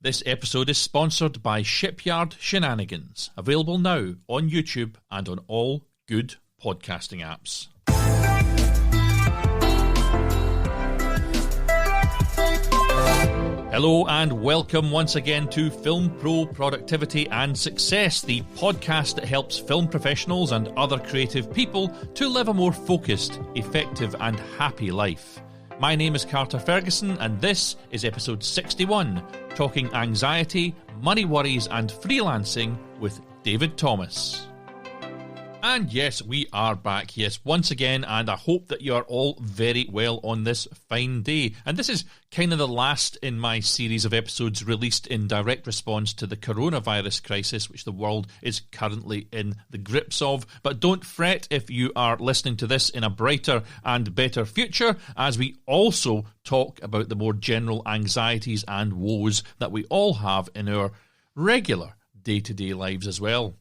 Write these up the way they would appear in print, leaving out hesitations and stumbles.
This episode is sponsored by Shipyard Shenanigans, available now on YouTube and on all good podcasting apps. Hello and welcome once again to Film Pro Productivity and Success, the podcast that helps film professionals and other creative people to live a more focused, effective and happy life. My name is Carter Ferguson and this is episode 61, talking anxiety, money worries and freelancing with David Thomas. And yes, we are back, yes, once again, and I hope that you are all very well on this fine day. And this is kind of the last in my series of episodes released in direct response to the coronavirus crisis, which the world is currently in the grips of. But don't fret if you are listening to this in a brighter and better future, as we also talk about the more general anxieties and woes that we all have in our regular day-to-day lives as well.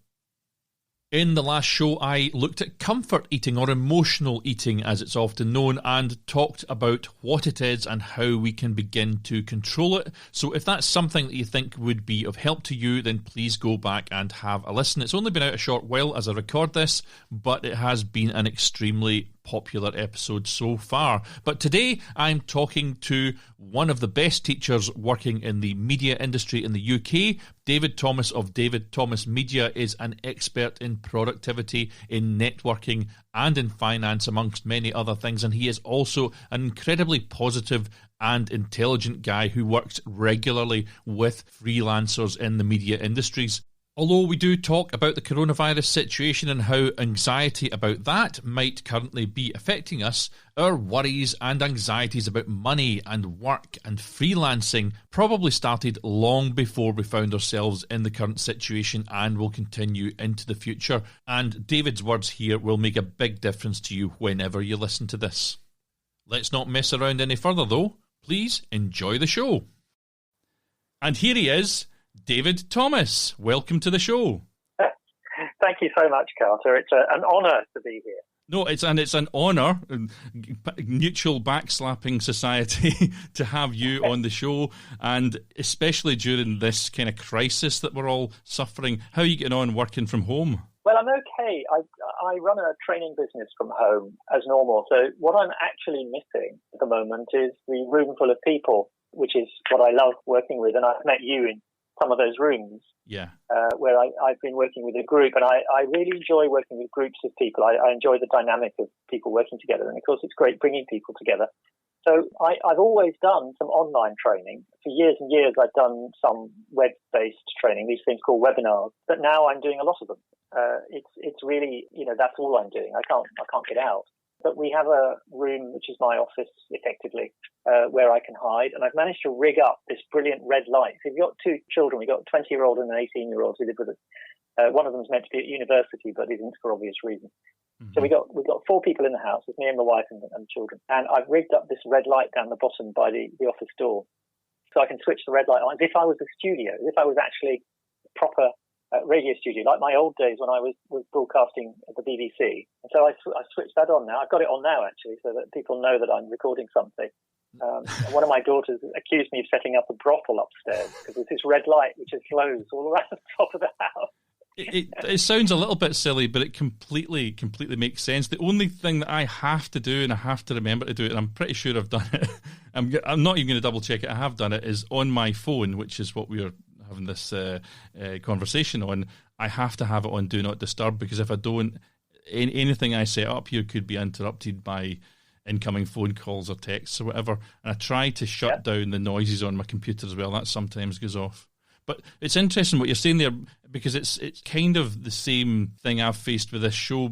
In the last show, I looked at comfort eating, or emotional eating as it's often known, and talked about what it is and how we can begin to control it. So if that's something that you think would be of help to you, then please go back and have a listen. It's only been out a short while as I record this, but it has been an extremely popular episode so far. But today I'm talking to one of the best teachers working in the media industry in the UK. David Thomas of David Thomas Media is an expert in productivity, in networking and in finance, amongst many other things, and he is also an incredibly positive and intelligent guy who works regularly with freelancers in the media industries. Although we do talk about the coronavirus situation and how anxiety about that might currently be affecting us, our worries and anxieties about money and work and freelancing probably started long before we found ourselves in the current situation and will continue into the future. And David's words here will make a big difference to you whenever you listen to this. Let's not mess around any further though. Please enjoy the show. And here he is, David Thomas. Welcome to the show. Thank you so much, Carter. It's an honour to be here. No, it's an honour, mutual backslapping society, to have you on the show, and especially during this kind of crisis that we're all suffering. How are you getting on working from home? Well, I'm okay. I run a training business from home as normal. So what I'm actually missing at the moment is the room full of people, which is what I love working with. And I've met you in some of those rooms, where I've been working with a group, and I really enjoy working with groups of people. I enjoy the dynamic of people working together, and of course it's great bringing people together. So I've always done some online training. For years and years I've done some web-based training, these things called webinars, but now I'm doing a lot of them. It's really, that's all I'm doing. I can't get out. But we have a room, which is my office, effectively, where I can hide. And I've managed to rig up this brilliant red light. So we've got two children. We've got a 20-year-old and an 18-year-old who live with us. One of them's meant to be at university, but isn't for obvious reasons. Mm-hmm. So we've got four people in the house. It's me and my wife and children. And I've rigged up this red light down the bottom by the office door. So I can switch the red light on as if I was a studio, as if I was actually a proper radio studio, like my old days when I was broadcasting at the BBC. And so I switched that on now. I've got it on now, actually, so that people know that I'm recording something. One of my daughters accused me of setting up a brothel upstairs because there's this red light which just glows all around the top of the house. It sounds a little bit silly, but it completely makes sense. The only thing that I have to do, and I have to remember to do it, and I'm pretty sure I've done it, I'm not even going to double check it, I have done it, is on my phone, which is what we're having this conversation on. I have to have it on Do Not Disturb, because if I don't, anything I set up here could be interrupted by incoming phone calls or texts or whatever. And I try to shut down the noises on my computer as well. That sometimes goes off. But it's interesting what you're saying there, because it's kind of the same thing I've faced with this show,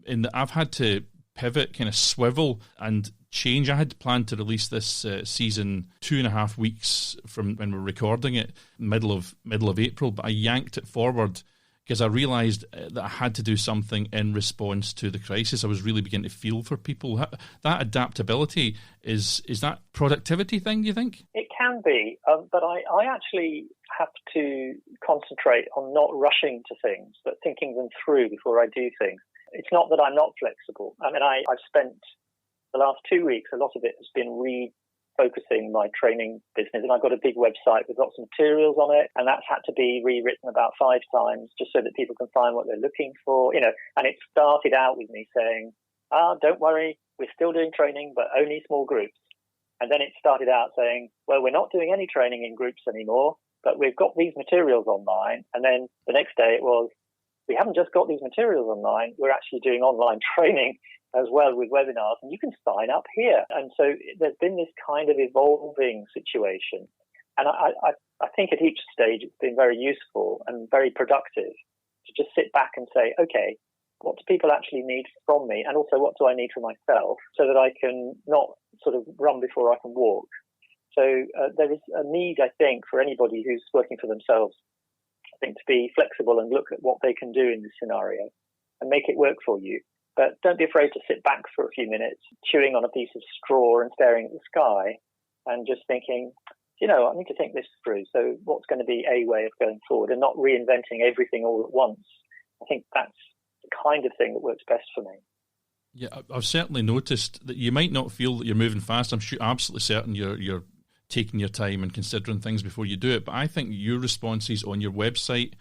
in that I've had to pivot, kind of swivel and change. I had planned to release this season 2.5 weeks from when we're recording it, middle of April, but I yanked it forward because I realised that I had to do something in response to the crisis. I was really beginning to feel for people. That adaptability, is that productivity thing, do you think? It can be, but I actually have to concentrate on not rushing to things, but thinking them through before I do things. It's not that I'm not flexible. I mean, I've spent the last 2 weeks, a lot of it has been focusing my training business, and I've got a big website with lots of materials on it, and that's had to be rewritten about 5 times just so that people can find what they're looking for, and it started out with me saying, don't worry, we're still doing training, but only small groups. And then it started out saying, well, we're not doing any training in groups anymore, but we've got these materials online. And then the next day it was, we haven't just got these materials online, we're actually doing online training as well with webinars, and you can sign up here. And so there's been this kind of evolving situation. And I think at each stage it's been very useful and very productive to just sit back and say, okay, what do people actually need from me? And also, what do I need for myself so that I can not sort of run before I can walk? So there is a need, I think, for anybody who's working for themselves, I think, to be flexible and look at what they can do in this scenario and make it work for you. But don't be afraid to sit back for a few minutes, chewing on a piece of straw and staring at the sky and just thinking, I need to think this through. So what's going to be a way of going forward and not reinventing everything all at once? I think that's the kind of thing that works best for me. Yeah, I've certainly noticed that you might not feel that you're moving fast. I'm absolutely certain you're taking your time and considering things before you do it. But I think your responses on your website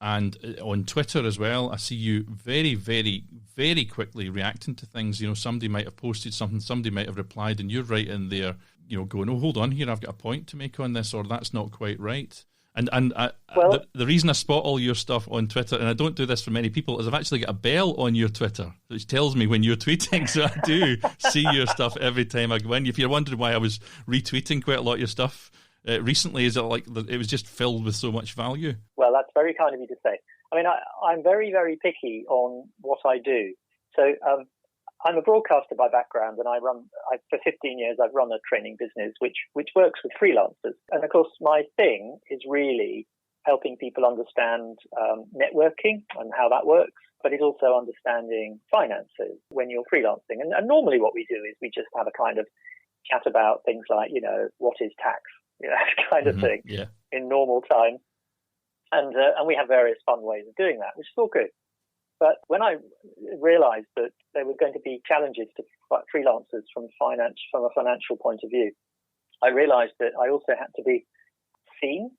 and on Twitter as well, I see you very, very, very quickly reacting to things. Somebody might have posted something, somebody might have replied, and you're right in there, going, oh, hold on here, I've got a point to make on this, or that's not quite right. The reason I spot all your stuff on Twitter, and I don't do this for many people, is I've actually got a bell on your Twitter, which tells me when you're tweeting. So I do see your stuff every time I go in. If you're wondering why I was retweeting quite a lot of your stuff recently, is it like it was just filled with so much value? Well, that's very kind of you to say. I mean, I'm very, very picky on what I do. So I'm a broadcaster by background, and for 15 years I've run a training business which works with freelancers. And of course, my thing is really helping people understand networking and how that works, but it's also understanding finances when you're freelancing. And normally what we do is we just have a kind of chat about things like, what is tax, kind of thing in normal time. And we have various fun ways of doing that, which is all good. But when I realized that there were going to be challenges to freelancers from a financial point of view, I realized that I also had to be seen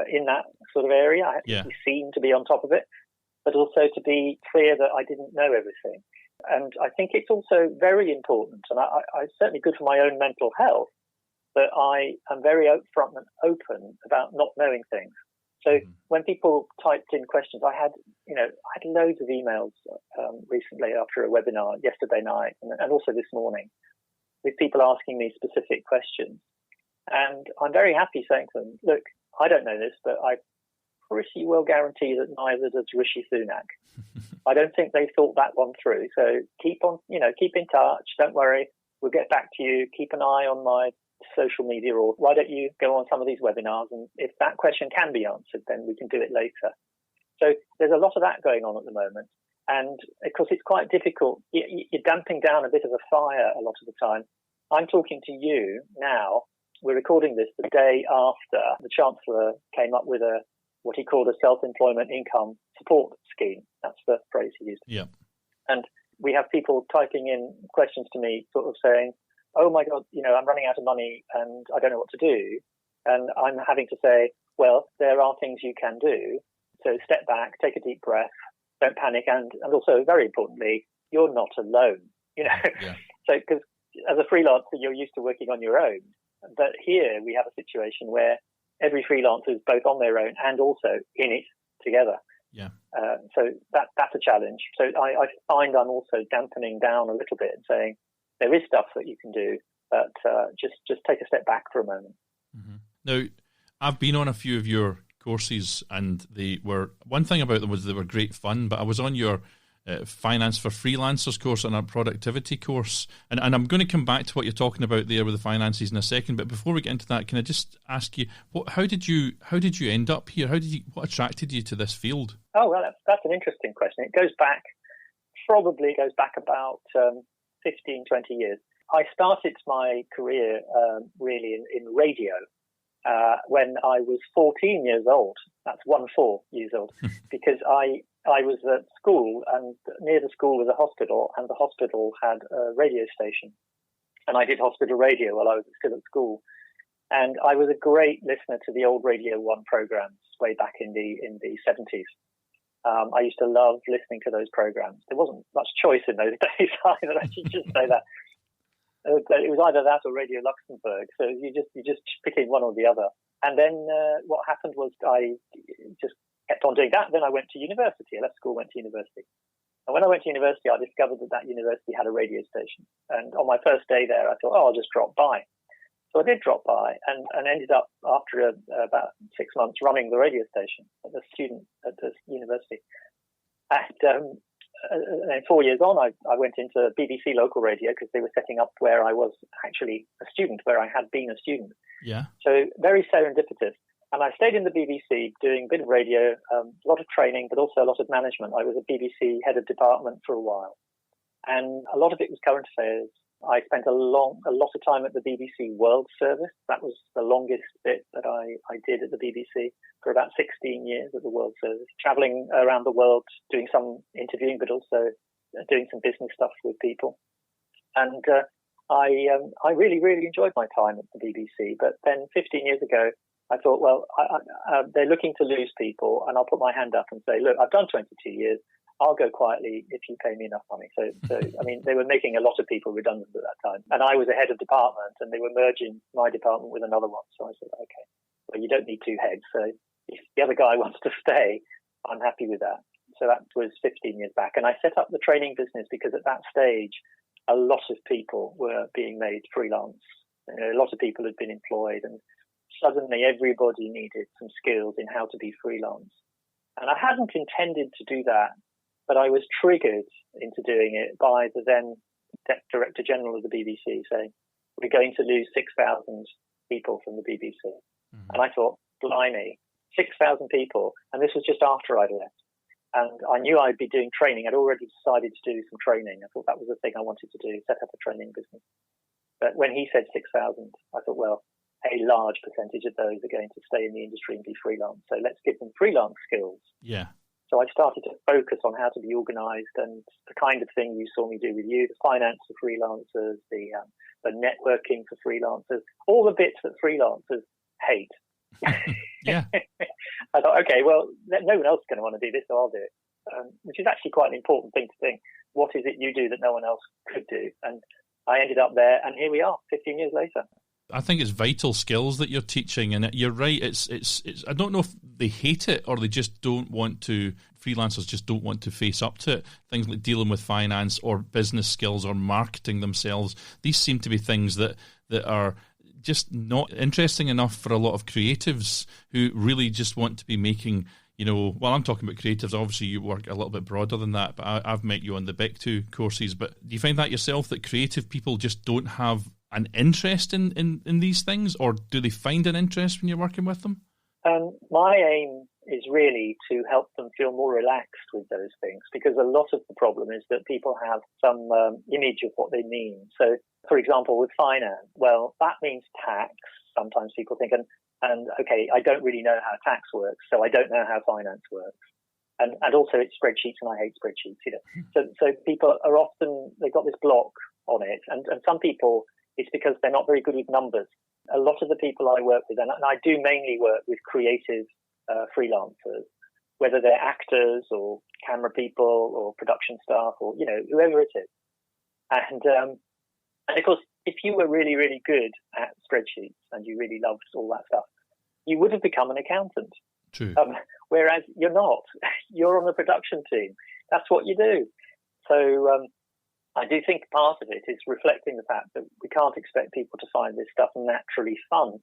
in that sort of area. I had to be seen to be on top of it, but also to be clear that I didn't know everything. And I think it's also very important, and it's certainly good for my own mental health, that I am very upfront and open about not knowing things. So when people typed in questions, I had loads of emails recently after a webinar yesterday night and also this morning with people asking me specific questions. And I'm very happy saying to them, look, I don't know this, but I pretty well guarantee that neither does Rishi Sunak. I don't think they thought that one through. So keep in touch. Don't worry. We'll get back to you. Keep an eye on my social media, or why don't you go on some of these webinars, and if that question can be answered, then we can do it later. So there's a lot of that going on at the moment, and of course it's quite difficult. You're damping down a bit of a fire a lot of the time. I'm talking to you now. We're recording this the day after the Chancellor came up with what he called a self-employment income support scheme. That's the phrase he used. Yeah. And we have people typing in questions to me sort of saying, oh my God, I'm running out of money and I don't know what to do. And I'm having to say, well, there are things you can do. So step back, take a deep breath, don't panic. And also, very importantly, you're not alone. Yeah. So because as a freelancer, you're used to working on your own. But here we have a situation where every freelancer is both on their own and also in it together. Yeah. So that's a challenge. So I find I'm also dampening down a little bit and saying, there is stuff that you can do, but just take a step back for a moment. Mm-hmm. Now, I've been on a few of your courses, and one thing about them was they were great fun, but I was on your Finance for Freelancers course and our productivity course, and I'm going to come back to what you're talking about there with the finances in a second, but before we get into that, can I just ask you, how did you end up here? What attracted you to this field? Oh, well, that's an interesting question. It probably goes back about 15, 20 years. I started my career really in radio when I was 14 years old. That's 14 years old, because I was at school, and near the school was a hospital, and the hospital had a radio station. And I did hospital radio while I was still at school. And I was a great listener to the old Radio 1 programs way back in the 70s. I used to love listening to those programs. There wasn't much choice in those days either. I should just say that. But it was either that or Radio Luxembourg. So you just picking one or the other. And then what happened was I just kept on doing that. Then I went to university. I left school, went to university. And when I went to university, I discovered that university had a radio station. And on my first day there, I thought, I'll just drop by. So I did drop by and ended up, after about 6 months, running the radio station as a student at the university. And 4 years on, I went into BBC local radio because they were setting up where I was actually a student, where I had been a student. Yeah. So very serendipitous. And I stayed in the BBC doing a bit of radio, a lot of training, but also a lot of management. I was a BBC head of department for a while. And a lot of it was current affairs. I spent a lot of time at the BBC World Service. That was the longest bit that I did at the BBC for about 16 years at the World Service, traveling around the world, doing some interviewing, but also doing some business stuff with people. And I really, really enjoyed my time at the BBC. But then 15 years ago, I thought, well, they're looking to lose people, and I'll put my hand up and say, look, I've done 22 years. I'll go quietly if you pay me enough money. So I mean, they were making a lot of people redundant at that time. And I was a head of department, and they were merging my department with another one. So I said, okay, well, you don't need two heads. So if the other guy wants to stay, I'm happy with that. So that was 15 years back. And I set up the training business because at that stage, a lot of people were being made freelance. A lot of people had been employed, and suddenly everybody needed some skills in how to be freelance. And I hadn't intended to do that, but I was triggered into doing it by the then Director General of the BBC saying, we're going to lose 6,000 people from the BBC. Mm-hmm. And I thought, blimey, 6,000 people. And this was just after I'd left. And I knew I'd be doing training. I'd already decided to do some training. I thought that was the thing I wanted to do, set up a training business. But when he said 6,000, I thought, well, a large percentage of those are going to stay in the industry and be freelance. So let's give them freelance skills. Yeah. So I started to focus on how to be organised and the kind of thing you saw me do with you, the finance for freelancers, the networking for freelancers, all the bits that freelancers hate. Yeah. I thought, okay, well, no one else is going to want to do this, so I'll do it, which is actually quite an important thing to think. What is it you do that no one else could do? And I ended up there, and here we are, 15 years later. I think it's vital skills that you're teaching, and you're right. It's. I don't know if they hate it or they just don't want to. Freelancers just don't want to face up to it. Things like dealing with finance or business skills or marketing themselves. These seem to be things that are just not interesting enough for a lot of creatives who really just want to be making. Well, I'm talking about creatives. Obviously, you work a little bit broader than that, but I've met you on the Big Two courses. But do you find that yourself, that creative people just don't have an interest in these things, or do they find an interest when you're working with them? My aim is really to help them feel more relaxed with those things, because a lot of the problem is that people have some image of what they mean. So, for example, with finance, well, that means tax. Sometimes people think, and okay, I don't really know how tax works, so I don't know how finance works. And also it's spreadsheets, and I hate spreadsheets. So people are often, they've got this block on it, and some people, it's because they're not very good with numbers. A lot of the people I work with, and I do mainly work with creative freelancers, whether they're actors or camera people or production staff or, whoever it is. And of course, if you were really, really good at spreadsheets and you really loved all that stuff, you would have become an accountant. True. Whereas you're not. You're on the production team. That's what you do. So I do think part of it is reflecting the fact that we can't expect people to find this stuff naturally fun.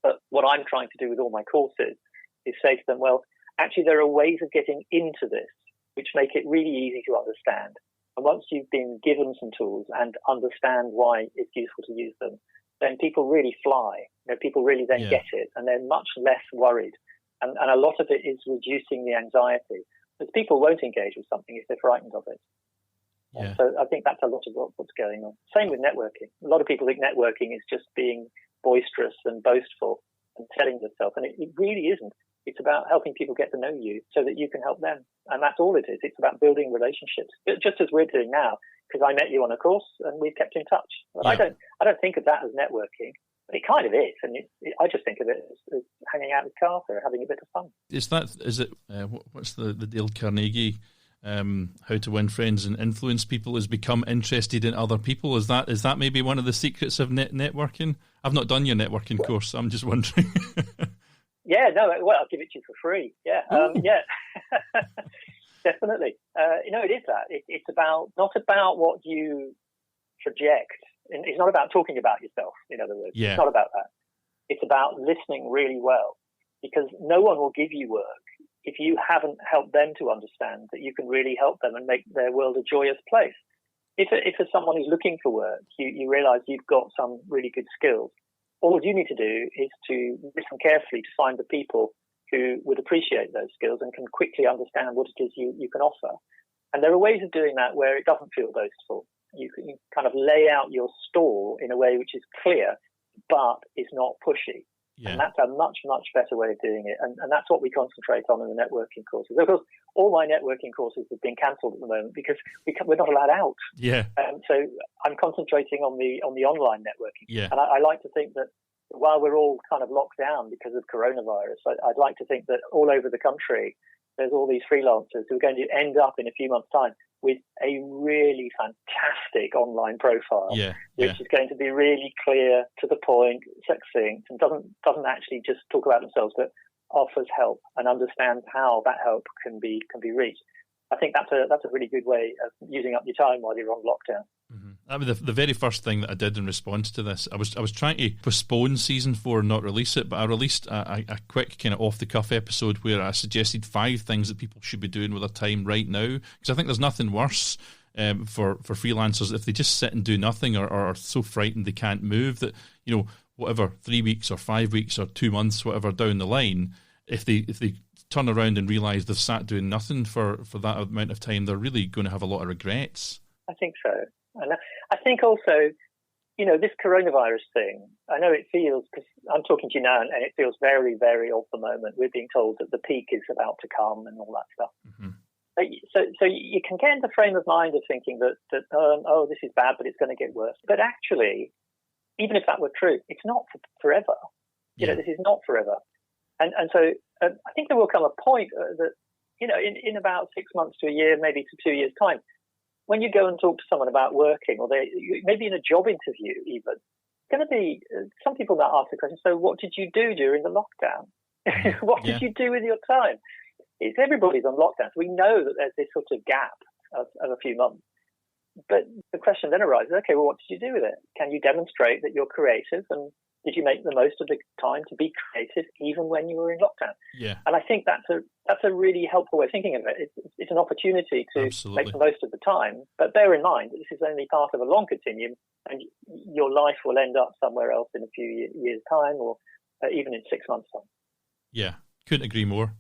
But what I'm trying to do with all my courses is say to them, well, actually there are ways of getting into this which make it really easy to understand. And once you've been given some tools and understand why it's useful to use them, then people really fly. People really then get it, and they're much less worried. And a lot of it is reducing the anxiety, because people won't engage with something if they're frightened of it. Yeah. So I think that's a lot of what's going on. Same with networking. A lot of people think networking is just being boisterous and boastful and telling yourself, and it really isn't. It's about helping people get to know you so that you can help them. And that's all it is. It's about building relationships, just as we're doing now, because I met you on a course and we've kept in touch. But I don't think of that as networking. But it kind of is. And I just think of it as hanging out with Carter, having a bit of fun. What's the Dale Carnegie, How to Win Friends and Influence People is become interested in other people? Is that maybe one of the secrets of networking? I've not done your networking course. I'm just wondering. Yeah, no, well, I'll give it to you for free. Yeah, yeah, definitely. It is that. It's not about what you project. It's not about talking about yourself, in other words. Yeah. It's not about that. It's about listening really well, because no one will give you work if you haven't helped them to understand that you can really help them and make their world a joyous place. If someone is looking for work, you realize you've got some really good skills. All you need to do is to listen carefully to find the people who would appreciate those skills and can quickly understand what it is you can offer. And there are ways of doing that where it doesn't feel boastful. You can kind of lay out your stall in a way which is clear, but is not pushy. Yeah. And that's a much, much better way of doing it. And that's what we concentrate on in the networking courses. Of course, all my networking courses have been cancelled at the moment because we're not allowed out. Yeah. So I'm concentrating on the online networking. Yeah. And I like to think that while we're all kind of locked down because of coronavirus, I'd like to think that all over the country, there's all these freelancers who are going to end up in a few months' time with a really fantastic online profile, which is going to be really clear, to the point, succinct, and doesn't actually just talk about themselves, but offers help and understands how that help can be reached. I think that's a really good way of using up your time while you're on lockdown. Mm-hmm. I mean, the very first thing that I did in response to this, I was trying to postpone season 4 and not release it, but I released a quick kind of off the cuff episode where I suggested 5 things that people should be doing with their time right now, because I think there's nothing worse for freelancers if they just sit and do nothing or are so frightened they can't move that, whatever 3 weeks or 5 weeks or 2 months, whatever down the line, if they turn around and realise they've sat doing nothing for that amount of time, they're really going to have a lot of regrets. I think so. And I think also, this coronavirus thing, I know it feels, because I'm talking to you now, and it feels very, very of the moment. We're being told that the peak is about to come and all that stuff. Mm-hmm. So you can get in the frame of mind of thinking that this is bad, but it's going to get worse. But actually, even if that were true, it's not forever. This is not forever. And so I think there will come a point that, in about 6 months to a year, maybe to 2 years' time, when you go and talk to someone about working, or maybe in a job interview even, it's going to be some people that ask the question, so what did you do during the lockdown? What did you do with your time? Everybody's on lockdown, so we know that there's this sort of gap of a few months. But the question then arises, okay, well, what did you do with it? Can you demonstrate that you're creative, and did you make the most of the time to be creative even when you were in lockdown? Yeah. And I think that's a really helpful way of thinking of it. It's an opportunity to make the most of the time, but bear in mind that this is only part of a long continuum, and your life will end up somewhere else in a few years' time, or even in 6 months' time. Yeah, couldn't agree more.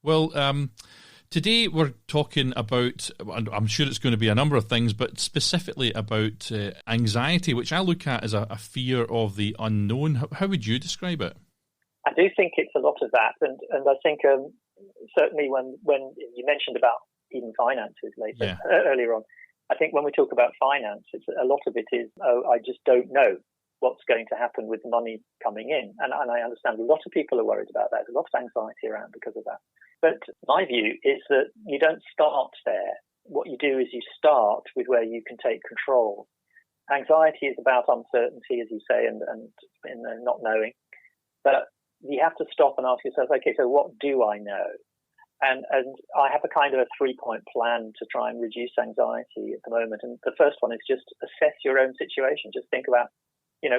Well, today we're talking about, I'm sure it's going to be a number of things, but specifically about anxiety, which I look at as a fear of the unknown. How would you describe it? I do think it's a lot of that, and I think certainly when you mentioned about even finances earlier on, I think when we talk about finance, a lot of it is, I just don't know what's going to happen with the money coming in. And I understand a lot of people are worried about that. There's a lot of anxiety around because of that. But my view is that you don't start there. What you do is you start with where you can take control. Anxiety is about uncertainty, as you say, and not knowing. But you have to stop and ask yourself, okay, so what do I know? And I have a kind of a 3-point plan to try and reduce anxiety at the moment. And the first one is just assess your own situation. Just think about,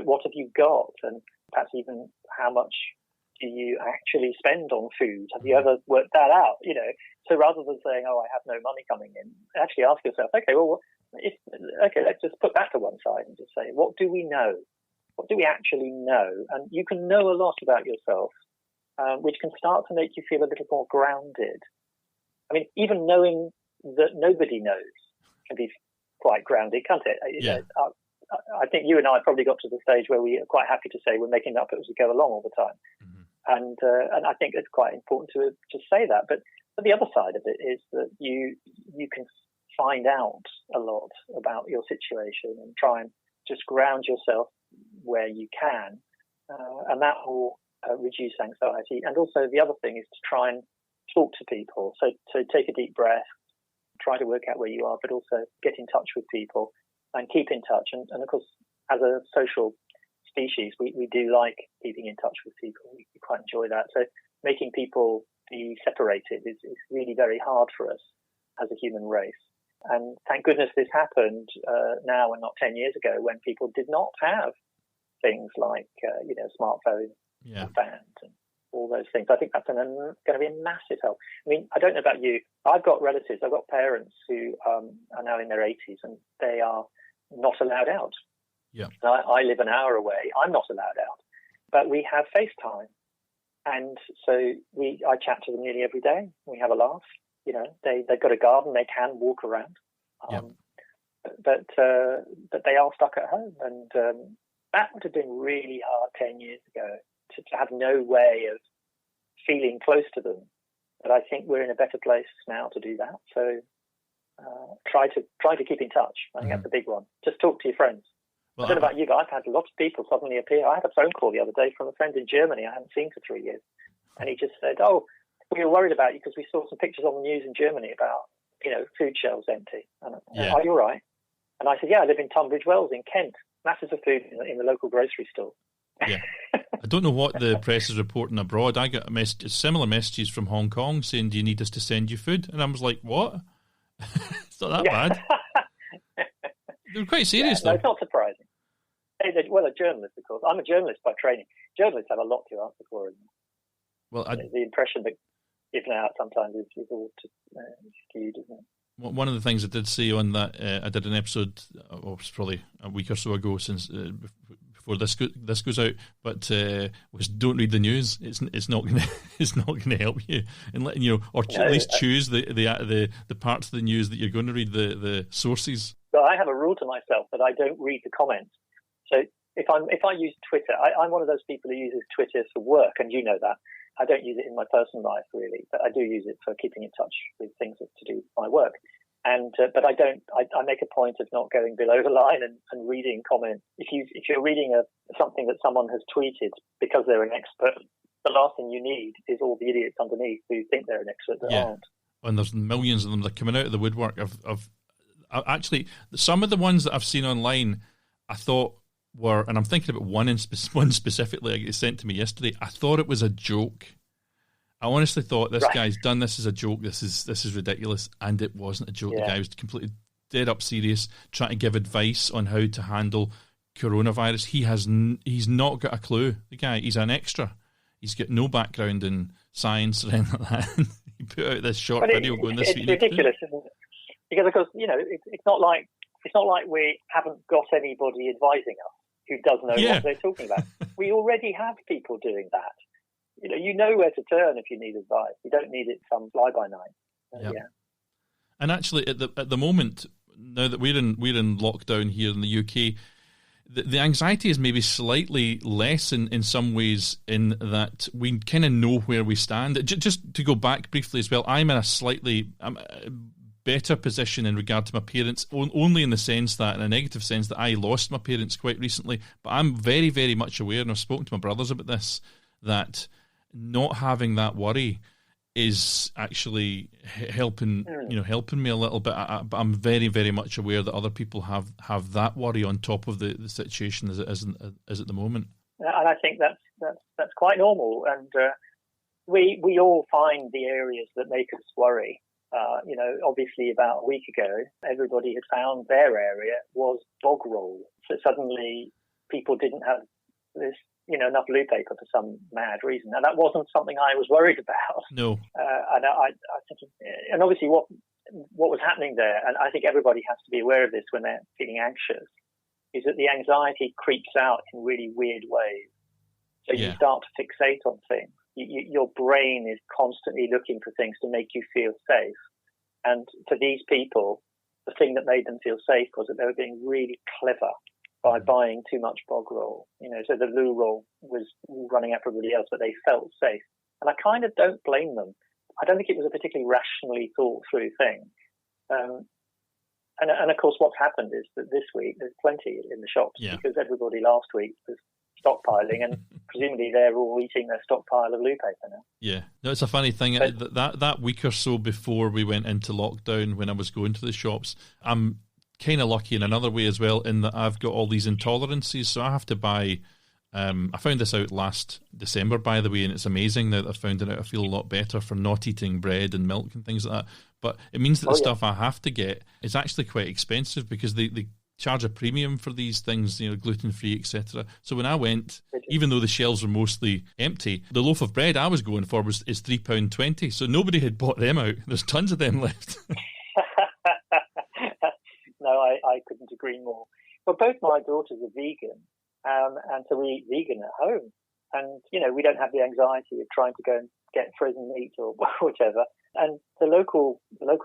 what have you got? And perhaps even how much do you actually spend on food? Have you ever worked that out? So rather than saying, I have no money coming in, actually ask yourself, okay, well, let's just put that to one side and just say, what do we know? What do we actually know? And you can know a lot about yourself, which can start to make you feel a little more grounded. I mean, even knowing that nobody knows can be quite grounded, can't it? Yeah. I think you and I probably got to the stage where we are quite happy to say we're making up as we go along all the time. Mm-hmm. And I think it's quite important to say that. But the other side of it is that you can find out a lot about your situation and try and just ground yourself where you can, and that will reduce anxiety. And also the other thing is to try and talk to people. So take a deep breath, try to work out where you are, but also get in touch with people and keep in touch. And of course, as a social species, we do like keeping in touch with people. We quite enjoy that. So making people be separated is really very hard for us as a human race. And thank goodness this happened now and not 10 years ago, when people did not have things like smartphones and fans and all those things. I think that's going to be a massive help. I mean, I don't know about you. I've got relatives, I've got parents who are now in their 80s, and they are not allowed out. Yeah. I live an hour away. I'm not allowed out, but we have FaceTime, and so I chat to them nearly every day. We have a laugh. You know, they've got a garden. They can walk around, but they are stuck at home, and that would have been really hard 10 years ago to have no way of feeling close to them. But I think we're in a better place now to do that. So try to keep in touch. I think that's a big one. Just talk to your friends. Well, I don't know about you, but I've had a lot of people suddenly appear. I had a phone call the other day from a friend in Germany I hadn't seen for 3 years. And he just said, we were worried about you because we saw some pictures on the news in Germany about, food shelves empty. And are you all right? And I said, yeah, I live in Tunbridge Wells in Kent. Masses of food in the local grocery store. Yeah. I don't know what the press is reporting abroad. I got similar messages from Hong Kong saying, do you need us to send you food? And I was like, what? It's not that bad. They were quite serious, though. No, it's not surprising. Well, a journalist, of course. I'm a journalist by training. Journalists have a lot to answer for. Well, the impression that given out sometimes is all skewed, isn't it? One of the things I did say on that, I did an episode, it was probably a week or so ago since before this goes out, but was don't read the news. It's not going to help you, and at least choose the parts of the news that you're going to read, the sources. So I have a rule to myself that I don't read the comments. So if I use Twitter, I'm one of those people who uses Twitter for work, and you know that. I don't use it in my personal life really, but I do use it for keeping in touch with things to do with my work. And but I don't. I make a point of not going below the line and reading comments. If you're reading something that someone has tweeted because they're an expert, the last thing you need is all the idiots underneath who think they're an expert that aren't. And there's millions of them that are coming out of the woodwork. Actually, some of the ones that I've seen online, I thought were, and I'm thinking about one specifically I sent to me yesterday. I thought it was a joke. I honestly thought this guy's done this as a joke. This is ridiculous, and it wasn't a joke. Yeah. The guy was completely dead up serious, trying to give advice on how to handle coronavirus. He's not got a clue. The guy, he's an extra. He's got no background in science or anything like that. He put out this short video going, "This is ridiculous, isn't it?" Because of course, it's not like we haven't got anybody advising us who does know what they're talking about. We already have people doing that. You know where to turn if you need advice. You don't need it some fly-by-night. And actually, at the moment, now that we're in lockdown here in the UK, the anxiety is maybe slightly less in some ways, in that we kind of know where we stand. Just to go back briefly as well, I'm in a slightly better position in regard to my parents, only in the sense that, in a negative sense, that I lost my parents quite recently. But I'm very, very much aware, and I've spoken to my brothers about this, that not having that worry is actually helping me a little bit. But I'm very, very much aware that other people have that worry on top of the situation as it is at the moment. And I think that's quite normal. And we all find the areas that make us worry. Obviously about a week ago, everybody had found their area was bog roll. So suddenly people didn't have this, enough loo paper for some mad reason. And that wasn't something I was worried about. No. And I think, and obviously what was happening there, and I think everybody has to be aware of this when they're feeling anxious, is that the anxiety creeps out in really weird ways. So you start to fixate on things. Your brain is constantly looking for things to make you feel safe. And for these people, the thing that made them feel safe was that they were being really clever by buying too much bog roll. So the loo roll was running out for everybody else, but they felt safe. And I kind of don't blame them. I don't think it was a particularly rationally thought through thing. And of course, what's happened is that this week there's plenty in the shops because everybody last week was stockpiling, and presumably they're all eating their stockpile of loo paper now. Yeah, no, it's a funny thing. That week or so before we went into lockdown, when I was going to the shops, I'm kind of lucky in another way as well, in that I've got all these intolerances, so I have to buy. I found this out last December, by the way, and it's amazing now that I've found it out. I feel a lot better for not eating bread and milk and things like that. But it means that the stuff I have to get is actually quite expensive because they charge a premium for these things, gluten-free, etc. So when I went, even though the shelves were mostly empty, the loaf of bread I was going for is £3.20. So nobody had bought them out. There's tons of them left. No, I couldn't agree more. But both my daughters are vegan. And so we eat vegan at home. And, we don't have the anxiety of trying to go and get frozen meat or whatever. And the local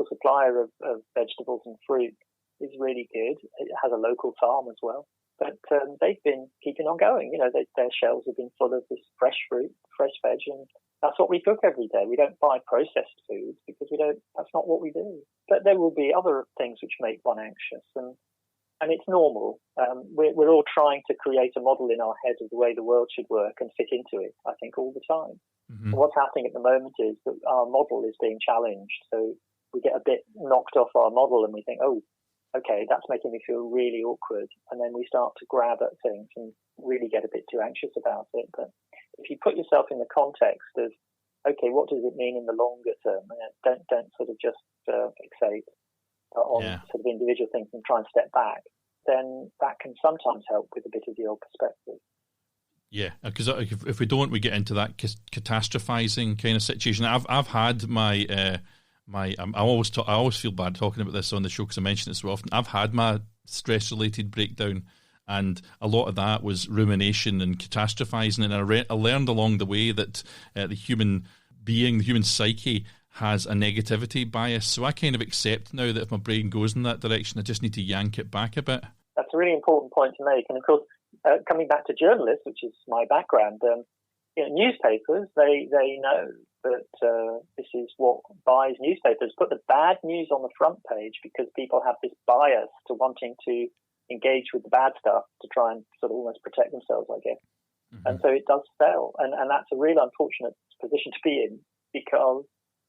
supplier of vegetables and fruit is really good. It has a local farm as well. But they've been keeping on going. Their shelves have been full of this fresh fruit, fresh veg, and that's what we cook every day. We don't buy processed foods because that's not what we do. But there will be other things which make one anxious. And it's normal. We're all trying to create a model in our head of the way the world should work and fit into it, I think, all the time. Mm-hmm. What's happening at the moment is that our model is being challenged. So we get a bit knocked off our model and we think, oh, okay, that's making me feel really awkward. And then we start to grab at things and really get a bit too anxious about it. But if you put yourself in the context of, okay, what does it mean in the longer term? Don't sort of just fixate on sort of individual things and try and step back, then that can sometimes help with a bit of your perspective. Yeah, because if we don't, we get into that catastrophizing kind of situation. I've had my I always feel bad talking about this on the show because I mention it so often. I've had my stress-related breakdown, and a lot of that was rumination and catastrophizing. And I learned along the way that the human being, the human psyche, has a negativity bias. So I kind of accept now that if my brain goes in that direction, I just need to yank it back a bit. That's a really important point to make. And of course, coming back to journalists, which is my background, newspapers, they know that this is what buys newspapers. Put the bad news on the front page because people have this bias to wanting to engage with the bad stuff to try and sort of almost protect themselves, I guess. Mm-hmm. And so it does sell. And that's a real unfortunate position to be in because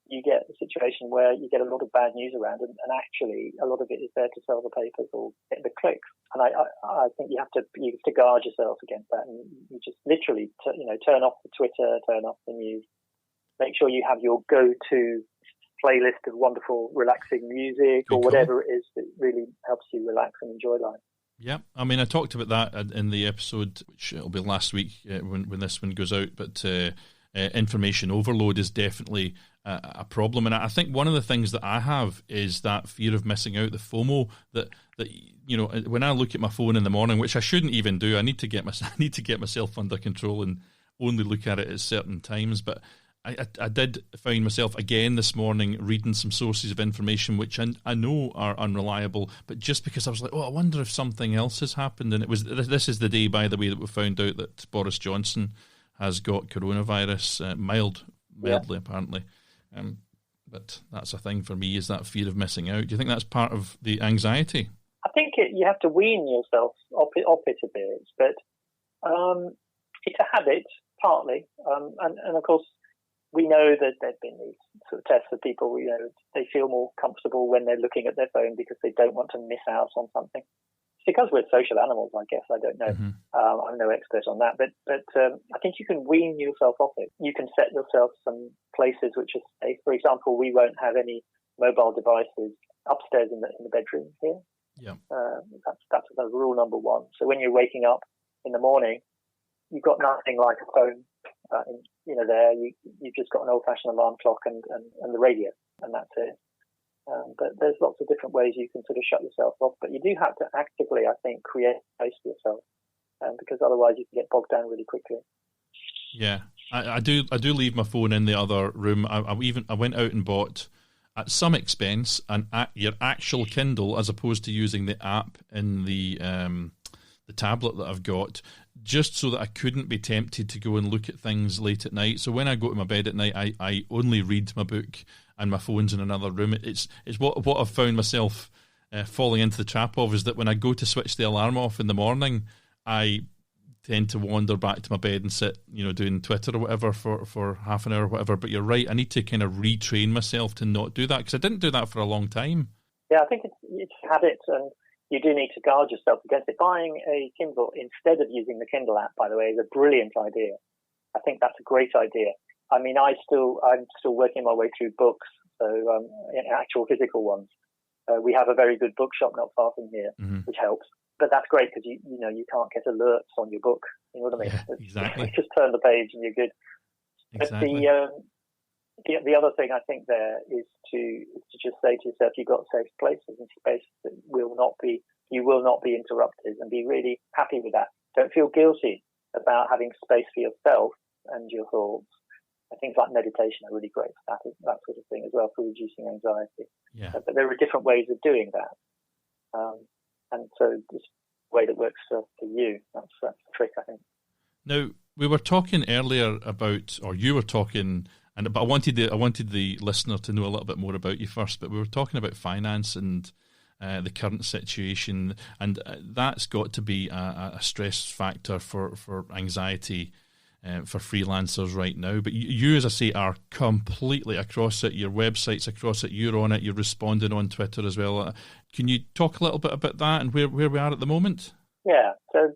you get a situation where you get a lot of bad news around and actually a lot of it is there to sell the papers or get the clicks. And I think you have to guard yourself against that. And you just literally, turn off the Twitter, turn off the news. Make sure you have your go-to playlist of wonderful, relaxing music or whatever it is that really helps you relax and enjoy life. Yeah, I mean, I talked about that in the episode, which will be last week when this one goes out, but information overload is definitely a problem. And I think one of the things that I have is that fear of missing out, the FOMO, that when I look at my phone in the morning, which I shouldn't even do, I need to get myself under control and only look at it at certain times, but I did find myself again this morning reading some sources of information which I know are unreliable, but just because I was like, I wonder if something else has happened. And this is the day, by the way, that we found out that Boris Johnson has got coronavirus, mildly apparently. But that's a thing for me, is that fear of missing out. Do you think that's part of the anxiety? I think you have to wean yourself off it a bit, but it's a habit, partly. And of course, we know that there have been these sort of tests of people, they feel more comfortable when they're looking at their phone because they don't want to miss out on something. It's because we're social animals, I guess. I don't know. Mm-hmm. I'm no expert on that. But I think you can wean yourself off it. You can set yourself some places which are safe. For example, we won't have any mobile devices upstairs in the bedroom here. Yeah. That's rule number one. So when you're waking up in the morning, you've got nothing like a phone. There you've just got an old-fashioned alarm clock and the radio, and that's it. But there's lots of different ways you can sort of shut yourself off. But you do have to actively, I think, create space for yourself, because otherwise you can get bogged down really quickly. Yeah, I do leave my phone in the other room. I went out and bought, at some expense, your actual Kindle as opposed to using the app in the the tablet that I've got, just so that I couldn't be tempted to go and look at things late at night. So when I go to my bed at night, I only read my book, and my phone's in another room. It's what I've found myself falling into the trap of, is that when I go to switch the alarm off in the morning, I tend to wander back to my bed and sit, doing Twitter or whatever for half an hour or whatever. But you're right, I need to kind of retrain myself to not do that, because I didn't do that for a long time. Yeah, I think it's a habit, and you do need to guard yourself against it. Buying a Kindle instead of using the Kindle app, by the way, is a brilliant idea. I think that's a great idea. I mean, I'm still working my way through books, so actual physical ones. We have a very good bookshop not far from here, which helps. But that's great, because you can't get alerts on your book. You know what I mean? Yeah, exactly. Just turn the page and you're good. Exactly. But the other thing I think there is to just say to yourself, you've got safe places and spaces that you will not be interrupted, and be really happy with that. Don't feel guilty about having space for yourself and your thoughts. And things like meditation are really great for that sort of thing as well, for reducing anxiety. Yeah. But there are different ways of doing that. And so this way that works for you, that's the trick, I think. Now, we were talking earlier about, or you were talking, but I wanted the listener to know a little bit more about you first, but we were talking about finance and the current situation, and that's got to be a stress factor for anxiety for freelancers right now. But you, as I say, are completely across it. Your website's across it. You're on it. You're responding on Twitter as well. Can you talk a little bit about that and where we are at the moment? Yeah. So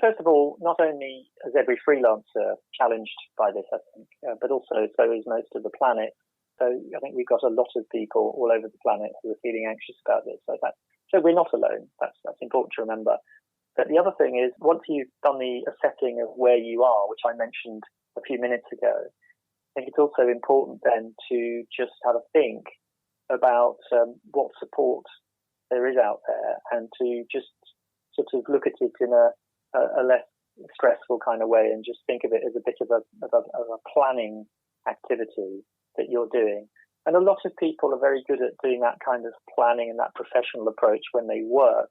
first of all, not only is every freelancer challenged by this, I think, but also so is most of the planet. So I think we've got a lot of people all over the planet who are feeling anxious about this. So we're not alone. That's important to remember. But the other thing is, once you've done the assessing of where you are, which I mentioned a few minutes ago, I think it's also important then to just have a think about what support there is out there, and to just sort of look at it in a less stressful kind of way, and just think of it as a bit of a planning activity that you're doing. And a lot of people are very good at doing that kind of planning and that professional approach when they work.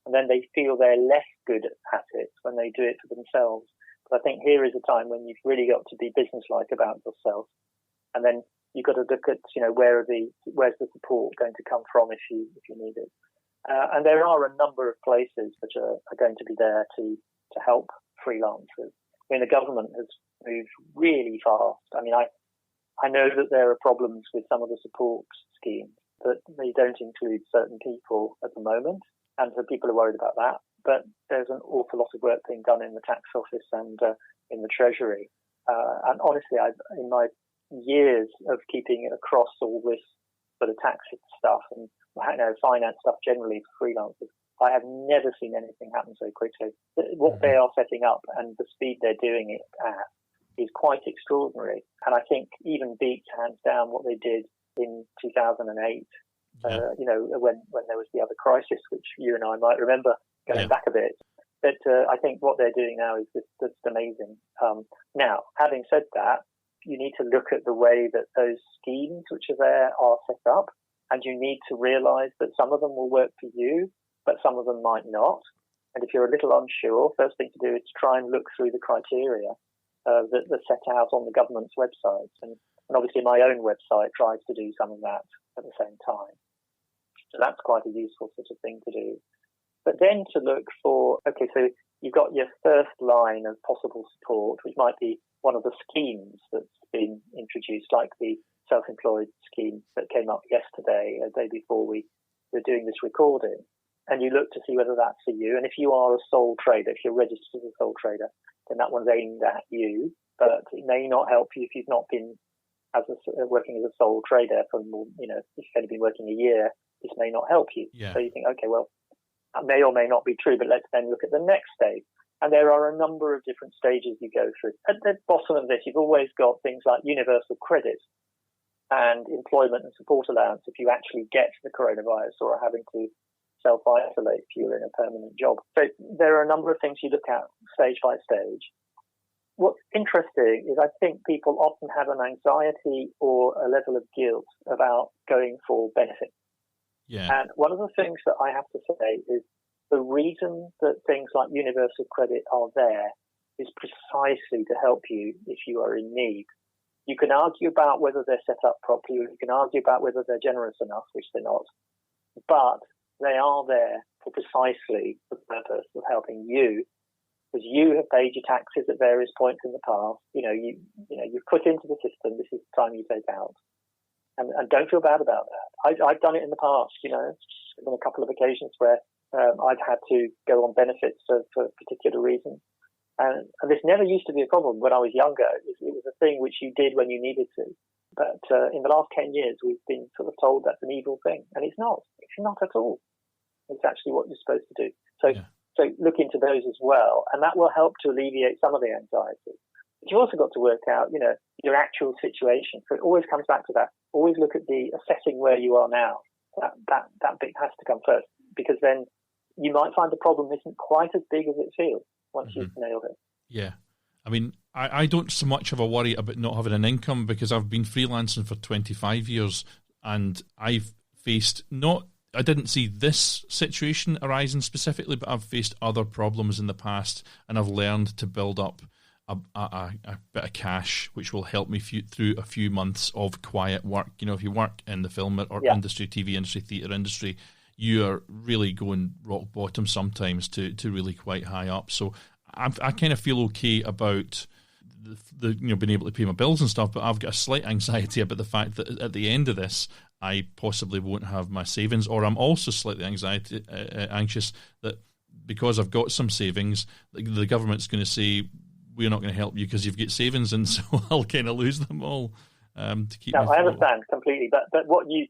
And then they feel they're less good at it when they do it for themselves. But I think here is a time when you've really got to be businesslike about yourself. And then you've got to look at, where's the support going to come from if you need it. And there are a number of places which are going to be there to help freelancers. I mean, the government has moved really fast. I mean, I know that there are problems with some of the support schemes, but they don't include certain people at the moment. And so people are worried about that. But there's an awful lot of work being done in the tax office and in the Treasury. And honestly, in my years of keeping across all this sort of tax stuff and finance stuff generally for freelancers, I have never seen anything happen so quickly. What they are setting up and the speed they're doing it at is quite extraordinary. And I think even beats hands down what they did in 2008. When there was the other crisis, which you and I might remember going back a bit. But I think what they're doing now is just amazing. Now, having said that, you need to look at the way that those schemes which are there are set up, and you need to realise that some of them will work for you, but some of them might not. And if you're a little unsure, first thing to do is to try and look through the criteria that are set out on the government's websites. And obviously my own website tries to do some of that at the same time. So that's quite a useful sort of thing to do. But then to look for, so you've got your first line of possible support, which might be one of the schemes that's been introduced, like the self-employed scheme that came up yesterday, a day before we were doing this recording. And you look to see whether that's for you. And if you are a sole trader, if you're registered as a sole trader, then that one's aimed at you. But it may not help you if you've not been working as a sole trader for more, if you've only been working a year, this may not help you. Yeah. So you think, okay, well, that may or may not be true, but let's then look at the next stage. And there are a number of different stages you go through. At the bottom of this, you've always got things like universal credit and employment and support allowance if you actually get the coronavirus or are having to self-isolate if you're in a permanent job. So there are a number of things you look at stage by stage. What's interesting is I think people often have an anxiety or a level of guilt about going for benefits. Yeah. And one of the things that I have to say is the reason that things like universal credit are there is precisely to help you if you are in need. You can argue about whether they're set up properly, or you can argue about whether they're generous enough, which they're not, but they are there for precisely the purpose of helping you, because you have paid your taxes at various points in the past. You've put into the system, this is the time you take out. And don't feel bad about that. I've done it in the past, There's been a couple of occasions where I've had to go on benefits for particular reasons. And this never used to be a problem when I was younger. It was a thing which you did when you needed to. But in the last 10 years, we've been sort of told that's an evil thing. And it's not. It's not at all. It's actually what you're supposed to do. So look into those as well. And that will help to alleviate some of the anxiety. But you've also got to work out, your actual situation. So it always comes back to that. Always look at the assessing where you are now. That bit has to come first, because then you might find the problem isn't quite as big as it feels once you've nailed it. Yeah. I mean, I don't so much have a worry about not having an income, because I've been freelancing for 25 years and I've faced I didn't see this situation arising specifically, but I've faced other problems in the past, and I've learned to build up a bit of cash, which will help me through a few months of quiet work. If you work in the film or industry, TV industry, theatre industry, you're really going rock bottom sometimes to really quite high up. So I kind of feel okay about the being able to pay my bills and stuff, but I've got a slight anxiety about the fact that at the end of this, I possibly won't have my savings, or I'm also slightly anxious that because I've got some savings, the government's going to say, we're not going to help you because you've got savings, and so I'll kind of lose them all. To keep. No, I understand completely, but what you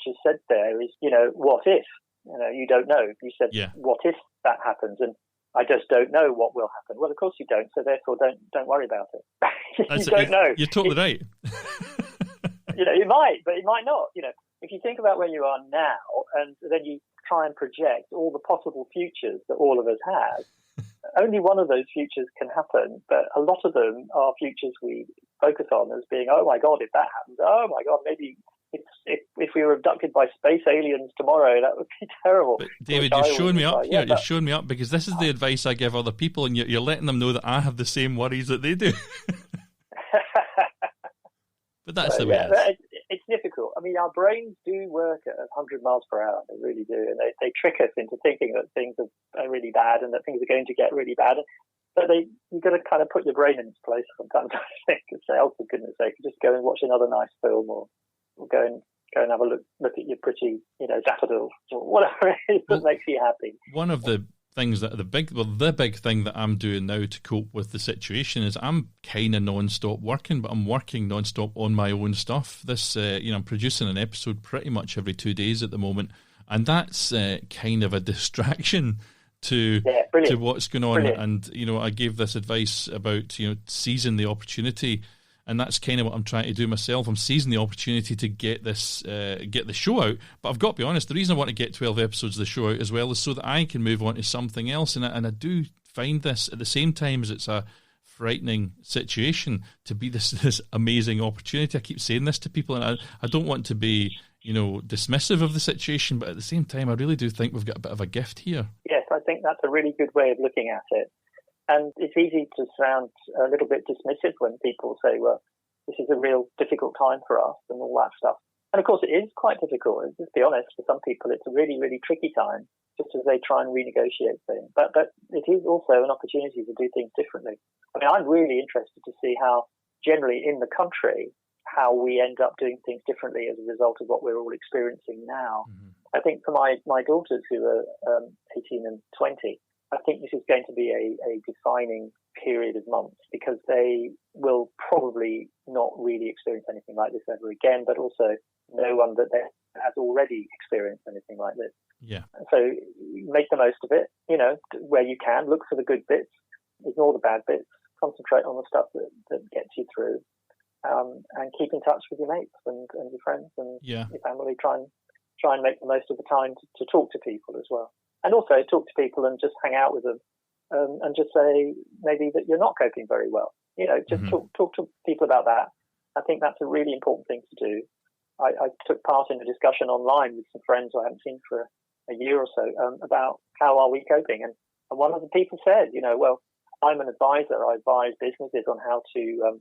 just said there is, what if? You don't know. You said, what if that happens? And I just don't know what will happen. Well, of course you don't, so therefore don't worry about it. You don't know. You're totally right. It might, but it might not. If you think about where you are now, and then you try and project all the possible futures that all of us have, only one of those futures can happen, but a lot of them are futures we focus on as being, oh my God, if that happens, oh my God, maybe if we were abducted by space aliens tomorrow, that would be terrible. But David, you're showing me up here. You're showing me up because this is the advice I give other people, and you're letting them know that I have the same worries that they do. But that's the way it is. It's difficult. I mean, our brains do work at 100 miles per hour. They really do. And they trick us into thinking that things are really bad and that things are going to get really bad. But you've got to kind of put your brain in its place sometimes, I think, and say, oh, for goodness sake, just go and watch another nice film, or go and have a look at your pretty, daffodils, or whatever it is that makes you happy. One of the things that the big thing that I'm doing now to cope with the situation is I'm kind of non-stop working, but I'm working non-stop on my own stuff. This, I'm producing an episode pretty much every 2 days at the moment, and that's kind of a distraction to what's going on. Brilliant. And I gave this advice about seizing the opportunity. And that's kind of what I'm trying to do myself. I'm seizing the opportunity to get the show out. But I've got to be honest, the reason I want to get 12 episodes of the show out as well is so that I can move on to something else. And I do find this, at the same time as it's a frightening situation, to be this amazing opportunity. I keep saying this to people, and I don't want to be dismissive of the situation, but at the same time, I really do think we've got a bit of a gift here. Yes, I think that's a really good way of looking at it. And it's easy to sound a little bit dismissive when people say, well, this is a real difficult time for us and all that stuff. And of course, it is quite difficult. Let's be honest, for some people, it's a really, really tricky time just as they try and renegotiate things. But it is also an opportunity to do things differently. I mean, I'm really interested to see how generally in the country, how we end up doing things differently as a result of what we're all experiencing now. Mm-hmm. I think for my daughters who are 18 and 20, I think this is going to be a defining period of months, because they will probably not really experience anything like this ever again, but also no one that has already experienced anything like this. Yeah. So make the most of it, where you can. Look for the good bits, ignore the bad bits, concentrate on the stuff that gets you through, and keep in touch with your mates and your friends and your family. Try and make the most of the time to talk to people as well. And also talk to people and just hang out with them, and just say maybe that you're not coping very well. Just talk to people about that. I think that's a really important thing to do. I took part in a discussion online with some friends I haven't seen for a year or so about how are we coping? And one of the people said, well, I'm an advisor. I advise businesses on how to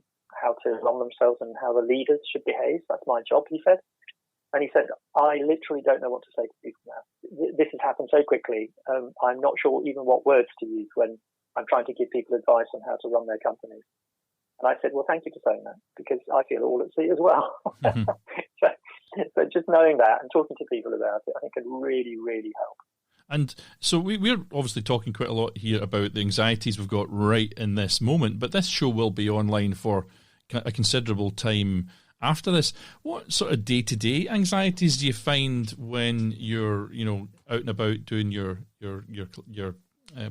run themselves and how the leaders should behave. That's my job, he said. And he said, I literally don't know what to say to people now. This has happened so quickly. I'm not sure even what words to use when I'm trying to give people advice on how to run their companies. And I said, well, thank you for saying that, because I feel all at sea as well. Mm-hmm. so just knowing that and talking to people about it, I think can really, really help. And so we're obviously talking quite a lot here about the anxieties we've got right in this moment, but this show will be online for a considerable time after this. What sort of day-to-day anxieties do you find when you're, out and about doing your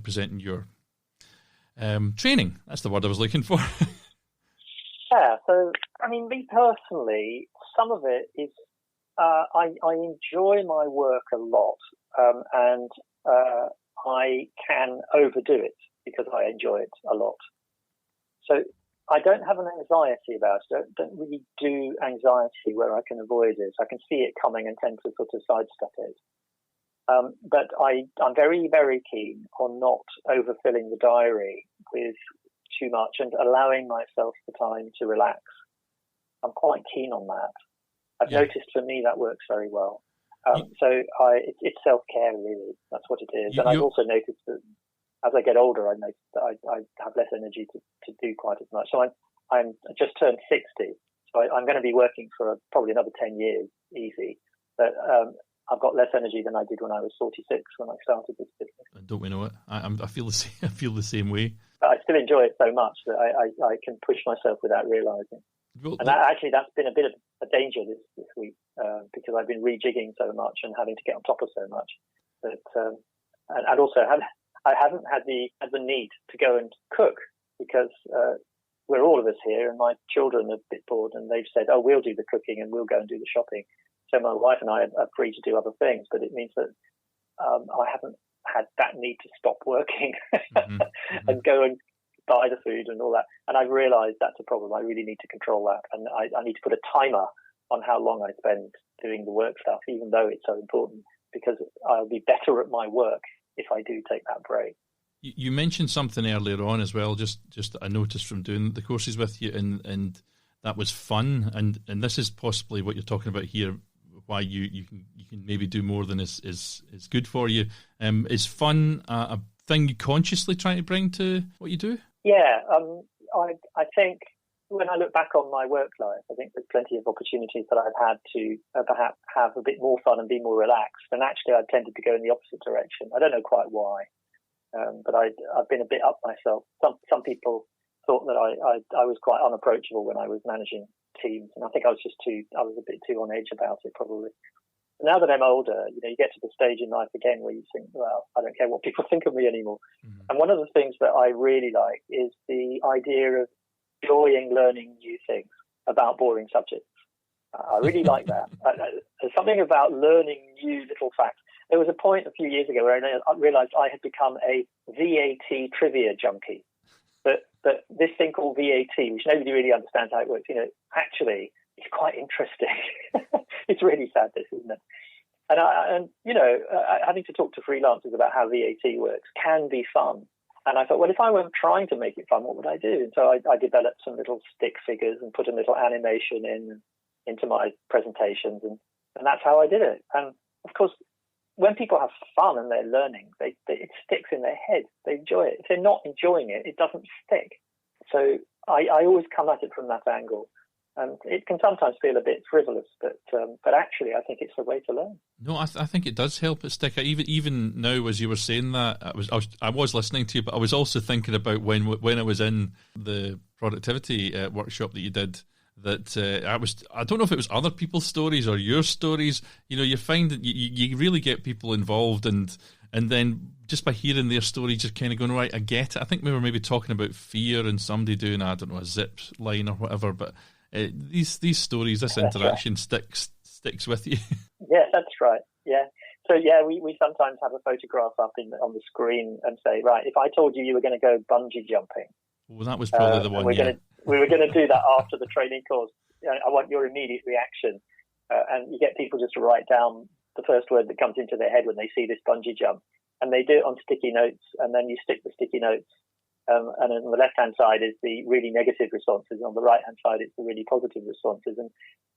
presenting your training? That's the word I was looking for. Yeah. So, me personally, some of it is I enjoy my work a lot, and I can overdo it because I enjoy it a lot. So I don't have an anxiety about it. I don't really do anxiety where I can avoid it. I can see it coming and tend to sort of sidestep it. But I'm very, very keen on not overfilling the diary with too much and allowing myself the time to relax. I'm quite keen on that. I've noticed for me that works very well. It's self-care, really. That's what it is. And I've also noticed that as I get older, I notice that I have less energy to do quite as much. So I'm just turned 60, so I'm going to be working for probably another 10 years, easy. But I've got less energy than I did when I was 46 when I started this business. Don't we know it? I feel the same. I feel the same way. But I still enjoy it so much that I can push myself without realising. Well, and that's been a bit of a danger this week because I've been rejigging so much and having to get on top of so much. But and also I haven't had the need to go and cook because we're all of us here, and my children are a bit bored, and they've said, "Oh, we'll do the cooking and we'll go and do the shopping." So my wife and I are free to do other things, but it means that I haven't had that need to stop working and go and buy the food and all that. And I've realised that's a problem. I really need to control that, and I need to put a timer on how long I spend doing the work stuff, even though it's so important, because I'll be better at my work if I do take that break. You mentioned something earlier on as well, just that I noticed from doing the courses with you, and that was fun. And this is possibly what you're talking about here, why you can maybe do more than is good for you. Is fun a thing you consciously try to bring to what you do? Yeah, I think when I look back on my work life, I think there's plenty of opportunities that I've had to perhaps have a bit more fun and be more relaxed. And actually, I've tended to go in the opposite direction. I don't know quite why, but I've been a bit up myself. Some people thought that I was quite unapproachable when I was managing teams, and I think I was a bit too on edge about it probably. But now that I'm older, you get to the stage in life again where you think, well, I don't care what people think of me anymore. Mm-hmm. And one of the things that I really like is the idea of enjoying learning new things about boring subjects. I really like that. There's something about learning new little facts. There was a point a few years ago where I realized I had become a VAT trivia junkie. But this thing called VAT, which nobody really understands how it works, actually it's quite interesting. It's really sad, this, isn't it? And having to talk to freelancers about how VAT works can be fun. And I thought, well, if I weren't trying to make it fun, what would I do? And so I developed some little stick figures and put a little animation into my presentations, and that's how I did it. And of course, when people have fun and they're learning, it sticks in their head. They enjoy it. If they're not enjoying it, it doesn't stick. So I always come at it from that angle. And it can sometimes feel a bit frivolous, but actually, I think it's the way to learn. No, I think it does help it stick. Even now, as you were saying that, I was listening to you, but I was also thinking about when I was in the productivity workshop that you did. That I don't know if it was other people's stories or your stories. You find that you really get people involved, and then just by hearing their story, just kind of going, right, I get it. I think we were maybe talking about fear and somebody doing, I don't know, a zip line or whatever, but these stories, this interaction sticks with you. Yeah, that's right. Yeah. So yeah, we sometimes have a photograph up on the screen and say, right, if I told you were going to go bungee jumping, well, that was probably the one. We were going to do that after the training course. I want your immediate reaction, and you get people just to write down the first word that comes into their head when they see this bungee jump. and they do it on sticky notes, and then you stick the sticky notes. And on the left-hand side is the really negative responses. On the right-hand side, it's the really positive responses. And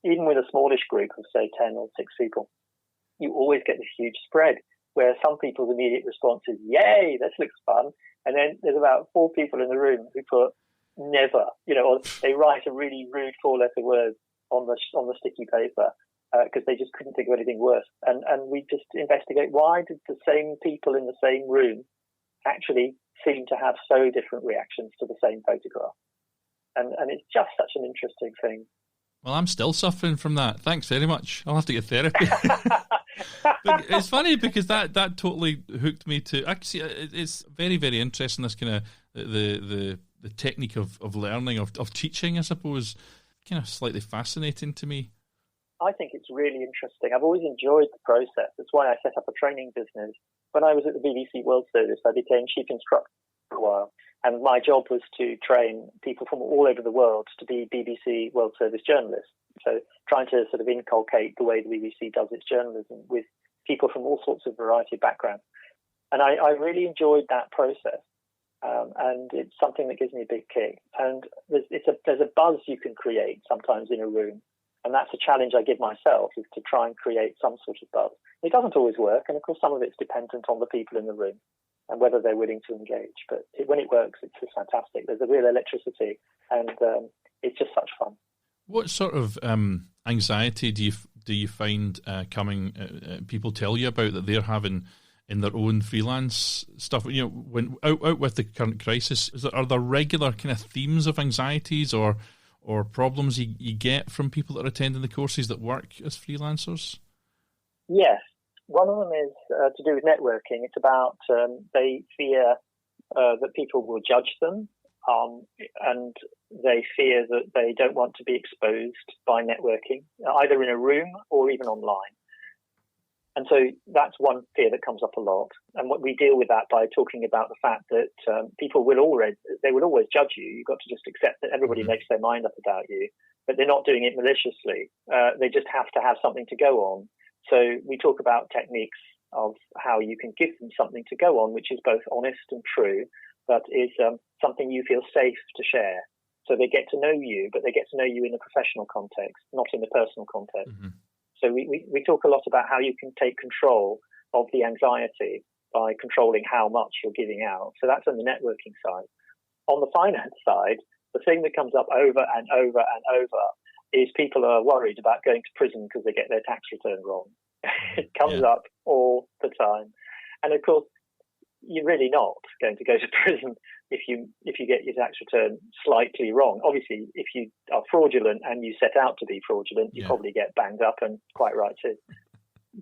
even with a smallish group of, say, 10 or 6 people, you always get this huge spread where some people's immediate response is, yay, this looks fun. And then there's about 4 people in the room who put never, or they write a really rude 4-letter word on the sticky paper because they just couldn't think of anything worse. And we just investigate, why did the same people in the same room actually seem to have so different reactions to the same photograph? And it's just such an interesting thing. Well, I'm still suffering from that. Thanks very much. I'll have to get therapy. But it's funny because that totally hooked me to. Actually, it's very, very interesting. This kind of the technique of learning of teaching, I suppose, kind of slightly fascinating to me. I think it's really interesting. I've always enjoyed the process. That's why I set up a training business. When I was at the BBC World Service, I became chief instructor for a while. And my job was to train people from all over the world to be BBC World Service journalists. So trying to sort of inculcate the way the BBC does its journalism with people from all sorts of variety of backgrounds. And I really enjoyed that process. And it's something that gives me a big kick. And there's a buzz you can create sometimes in a room. And that's a challenge I give myself, is to try and create some sort of buzz. It doesn't always work. And of course, some of it's dependent on the people in the room and whether they're willing to engage. But when it works, it's just fantastic. There's a real electricity, and it's just such fun. What sort of anxiety do you find people tell you about that they're having in their own freelance stuff? When out with the current crisis, are there regular kind of themes of anxieties or problems you get from people that are attending the courses that work as freelancers? Yes. One of them is to do with networking. It's about they fear that people will judge them, and they fear that they don't want to be exposed by networking, either in a room or even online. And so that's one fear that comes up a lot. And what we deal with that by talking about the fact that people will always judge you. You've got to just accept that everybody makes their mind up about you, but they're not doing it maliciously. They just have to have something to go on. So we talk about techniques of how you can give them something to go on, which is both honest and true, but is something you feel safe to share. So they get to know you, but they get to know you in a professional context, not in a personal context. Mm-hmm. So we talk a lot about how you can take control of the anxiety by controlling how much you're giving out. So that's on the networking side. On the finance side, the thing that comes up over and over and over is people are worried about going to prison because they get their tax return wrong. It comes up all the time. And of course, you're really not going to go to prison if you get your tax return slightly wrong. Obviously, if you are fraudulent and you set out to be fraudulent, you probably get banged up, and quite right too.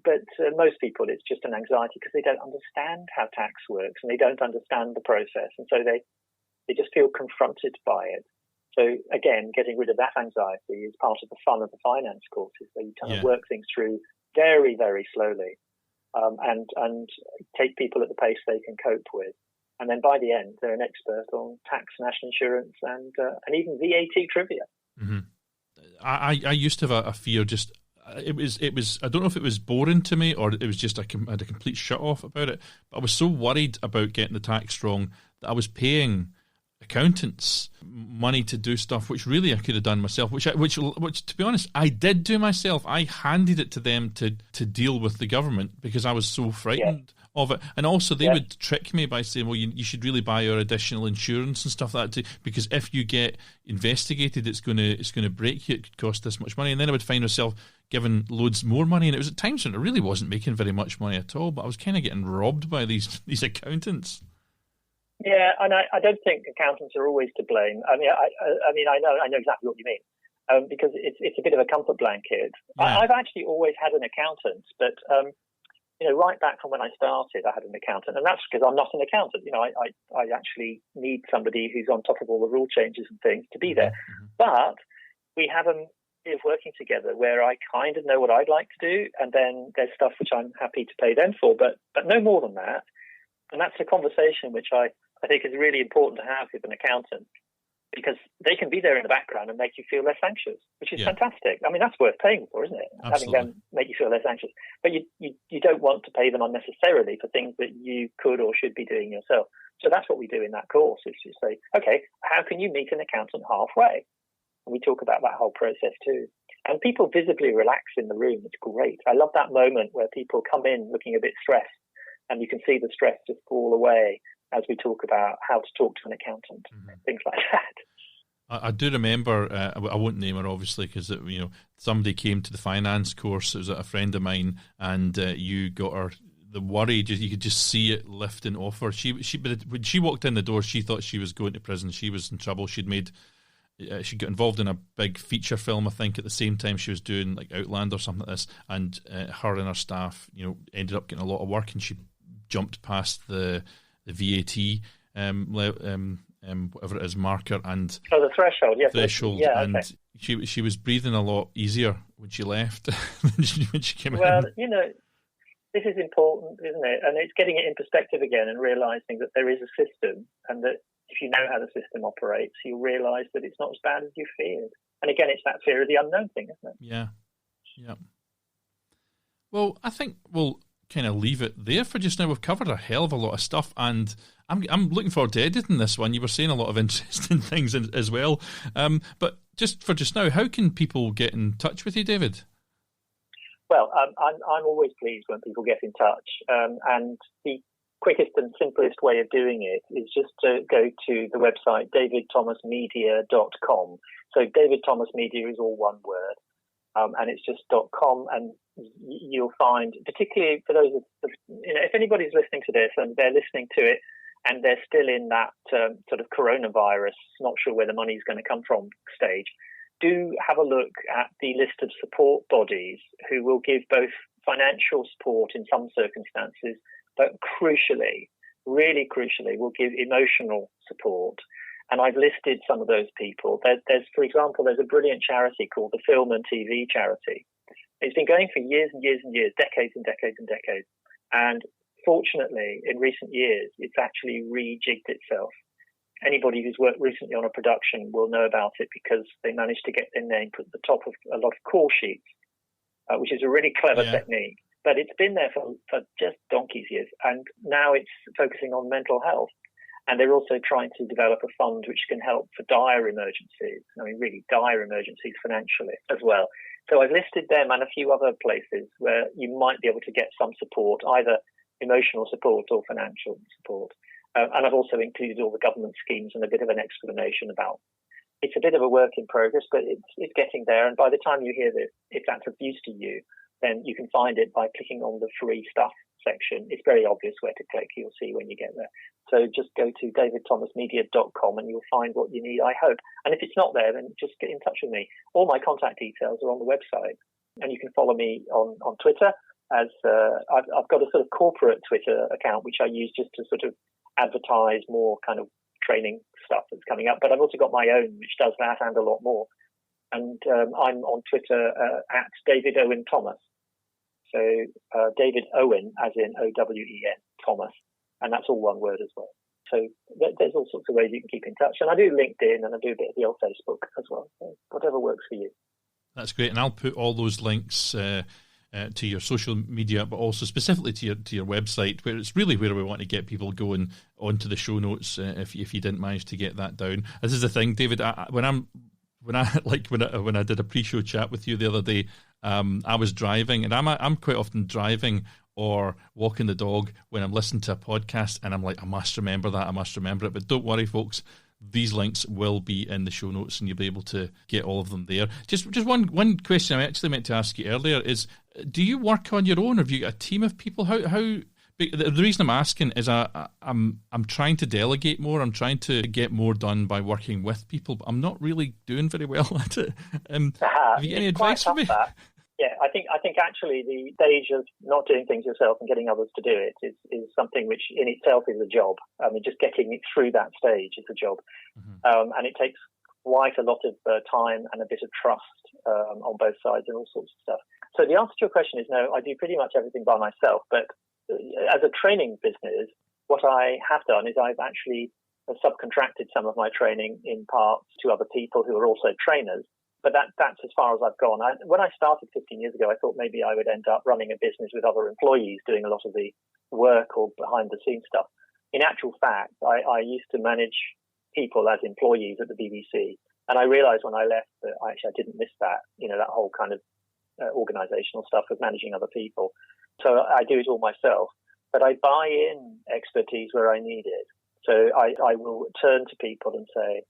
But most people, it's just an anxiety because they don't understand how tax works and they don't understand the process. And so they just feel confronted by it. So again, getting rid of that anxiety is part of the fun of the finance courses, where you kind of work things through very, very slowly, and take people at the pace they can cope with. And then by the end, they're an expert on tax, national insurance, and even VAT trivia. Mm-hmm. I used to have a fear. Just it was. I don't know if it was boring to me or it was just I had a complete shut off about it. But I was so worried about getting the tax wrong that I was paying accountants money to do stuff which really I could have done myself, which to be honest I did do myself. I handed it to them to deal with the government because I was so frightened of it. And also they would trick me by saying, well, you should really buy your additional insurance and stuff like that too, because if you get investigated it's going to break you, it could cost this much money. And then I would find myself given loads more money, and it was at times when I really wasn't making very much money at all, but I was kind of getting robbed by these accountants. Yeah, and I don't think accountants are always to blame. I mean, I know exactly what you mean, because it's a bit of a comfort blanket. Yeah. I've actually always had an accountant, but right back from when I started, I had an accountant, and that's because I'm not an accountant. I actually need somebody who's on top of all the rule changes and things to be there. Mm-hmm. But we have a way of working together where I kind of know what I'd like to do, and then there's stuff which I'm happy to pay them for, but no more than that. And that's a conversation which I think is really important to have with an accountant, because they can be there in the background and make you feel less anxious, which is Yeah. fantastic. I mean, that's worth paying for, isn't it? Absolutely. Having them make you feel less anxious. But you don't want to pay them unnecessarily for things that you could or should be doing yourself. So that's what we do in that course, is to say, okay, how can you meet an accountant halfway? And we talk about that whole process too. And people visibly relax in the room. It's great. I love that moment where people come in looking a bit stressed, and you can see the stress just fall away as we talk about how to talk to an accountant, things like that. I do remember, I won't name her obviously, because somebody came to the finance course. It was a friend of mine, and you got her. The worry, you could just see it lifting off her. But when she walked in the door, she thought she was going to prison. She was in trouble. She got involved in a big feature film, I think, at the same time she was doing like Outland or something like this. And her and her staff, ended up getting a lot of work, and she jumped past the VAT, whatever it is, marker and the threshold, yes, threshold, yeah, and okay. she was breathing a lot easier when she left than when she came in. Well, this is important, isn't it? And it's getting it in perspective again and realising that there is a system, and that if you know how the system operates, you'll realise that it's not as bad as you feared. And again, it's that fear of the unknown thing, isn't it? Yeah. Well, I think we'll kind of leave it there for just now. We've covered a hell of a lot of stuff, and I'm looking forward to editing this one. You were saying a lot of interesting things as well. But just for just now, how can people get in touch with you, David? Well, I'm always pleased when people get in touch, and the quickest and simplest way of doing it is just to go to the website davidthomasmedia.com. So David Thomas Media is all one word, and it's just .com, and you'll find, particularly for those if anybody's listening to this and they're listening to it and they're still in that sort of coronavirus, not sure where the money's going to come from stage, do have a look at the list of support bodies who will give both financial support in some circumstances, but crucially, really crucially, will give emotional support. And I've listed some of those people. There's, for example, there's a brilliant charity called the Film and TV Charity. It's been going for years and years and years, decades and decades and decades. And fortunately, in recent years, it's actually rejigged itself. Anybody who's worked recently on a production will know about it, because they managed to get their name put at the top of a lot of call sheets, which is a really clever technique. But it's been there for just donkey's years, and now it's focusing on mental health. And they're also trying to develop a fund which can help for dire emergencies, really dire emergencies financially as well. So I've listed them and a few other places where you might be able to get some support, either emotional support or financial support. And I've also included all the government schemes and a bit of an explanation about. It's a bit of a work in progress, but it's getting there. And by the time you hear this, if that's of use to you, then you can find it by clicking on the free stuff section. It's very obvious where to click. You'll see when you get there. So just go to davidthomasmedia.com and you'll find what you need, I hope. And if it's not there, then just get in touch with me. All my contact details are on the website. And you can follow me on Twitter. As I've got a sort of corporate Twitter account, which I use just to sort of advertise more kind of training stuff that's coming up. But I've also got my own, which does that and a lot more. And I'm on Twitter at David Owen Thomas. So David Owen, as in O-W-E-N, Thomas. And that's all one word as well. So there's all sorts of ways you can keep in touch. And I do LinkedIn and I do a bit of the old Facebook as well. So whatever works for you. That's great. And I'll put all those links to your social media, but also specifically to your website, where it's really where we want to get people going onto the show notes. If you didn't manage to get that down, this is the thing, David. When I did a pre-show chat with you the other day, I was driving, and I'm quite often driving or walking the dog when I'm listening to a podcast, and I'm like, I must remember it. But don't worry, folks. These links will be in the show notes, and you'll be able to get all of them there. Just one question I actually meant to ask you earlier is: do you work on your own, or have you got a team of people? How? The reason I'm asking is I'm trying to delegate more. I'm trying to get more done by working with people, but I'm not really doing very well at it. Have you got any advice for me? That. Yeah, I think actually the stage of not doing things yourself and getting others to do it is something which in itself is a job. I mean, just getting it through that stage is a job. Mm-hmm. And it takes quite a lot of time and a bit of trust on both sides and all sorts of stuff. So the answer to your question is no, I do pretty much everything by myself. But as a training business, what I have done is I've actually subcontracted some of my training in parts to other people who are also trainers. But that's as far as I've gone. When I started 15 years ago, I thought maybe I would end up running a business with other employees doing a lot of the work or behind-the-scenes stuff. In actual fact, I used to manage people as employees at the BBC. And I realized when I left that I didn't miss that, that whole kind of organizational stuff of managing other people. So I do it all myself. But I buy in expertise where I need it. So I will turn to people and say,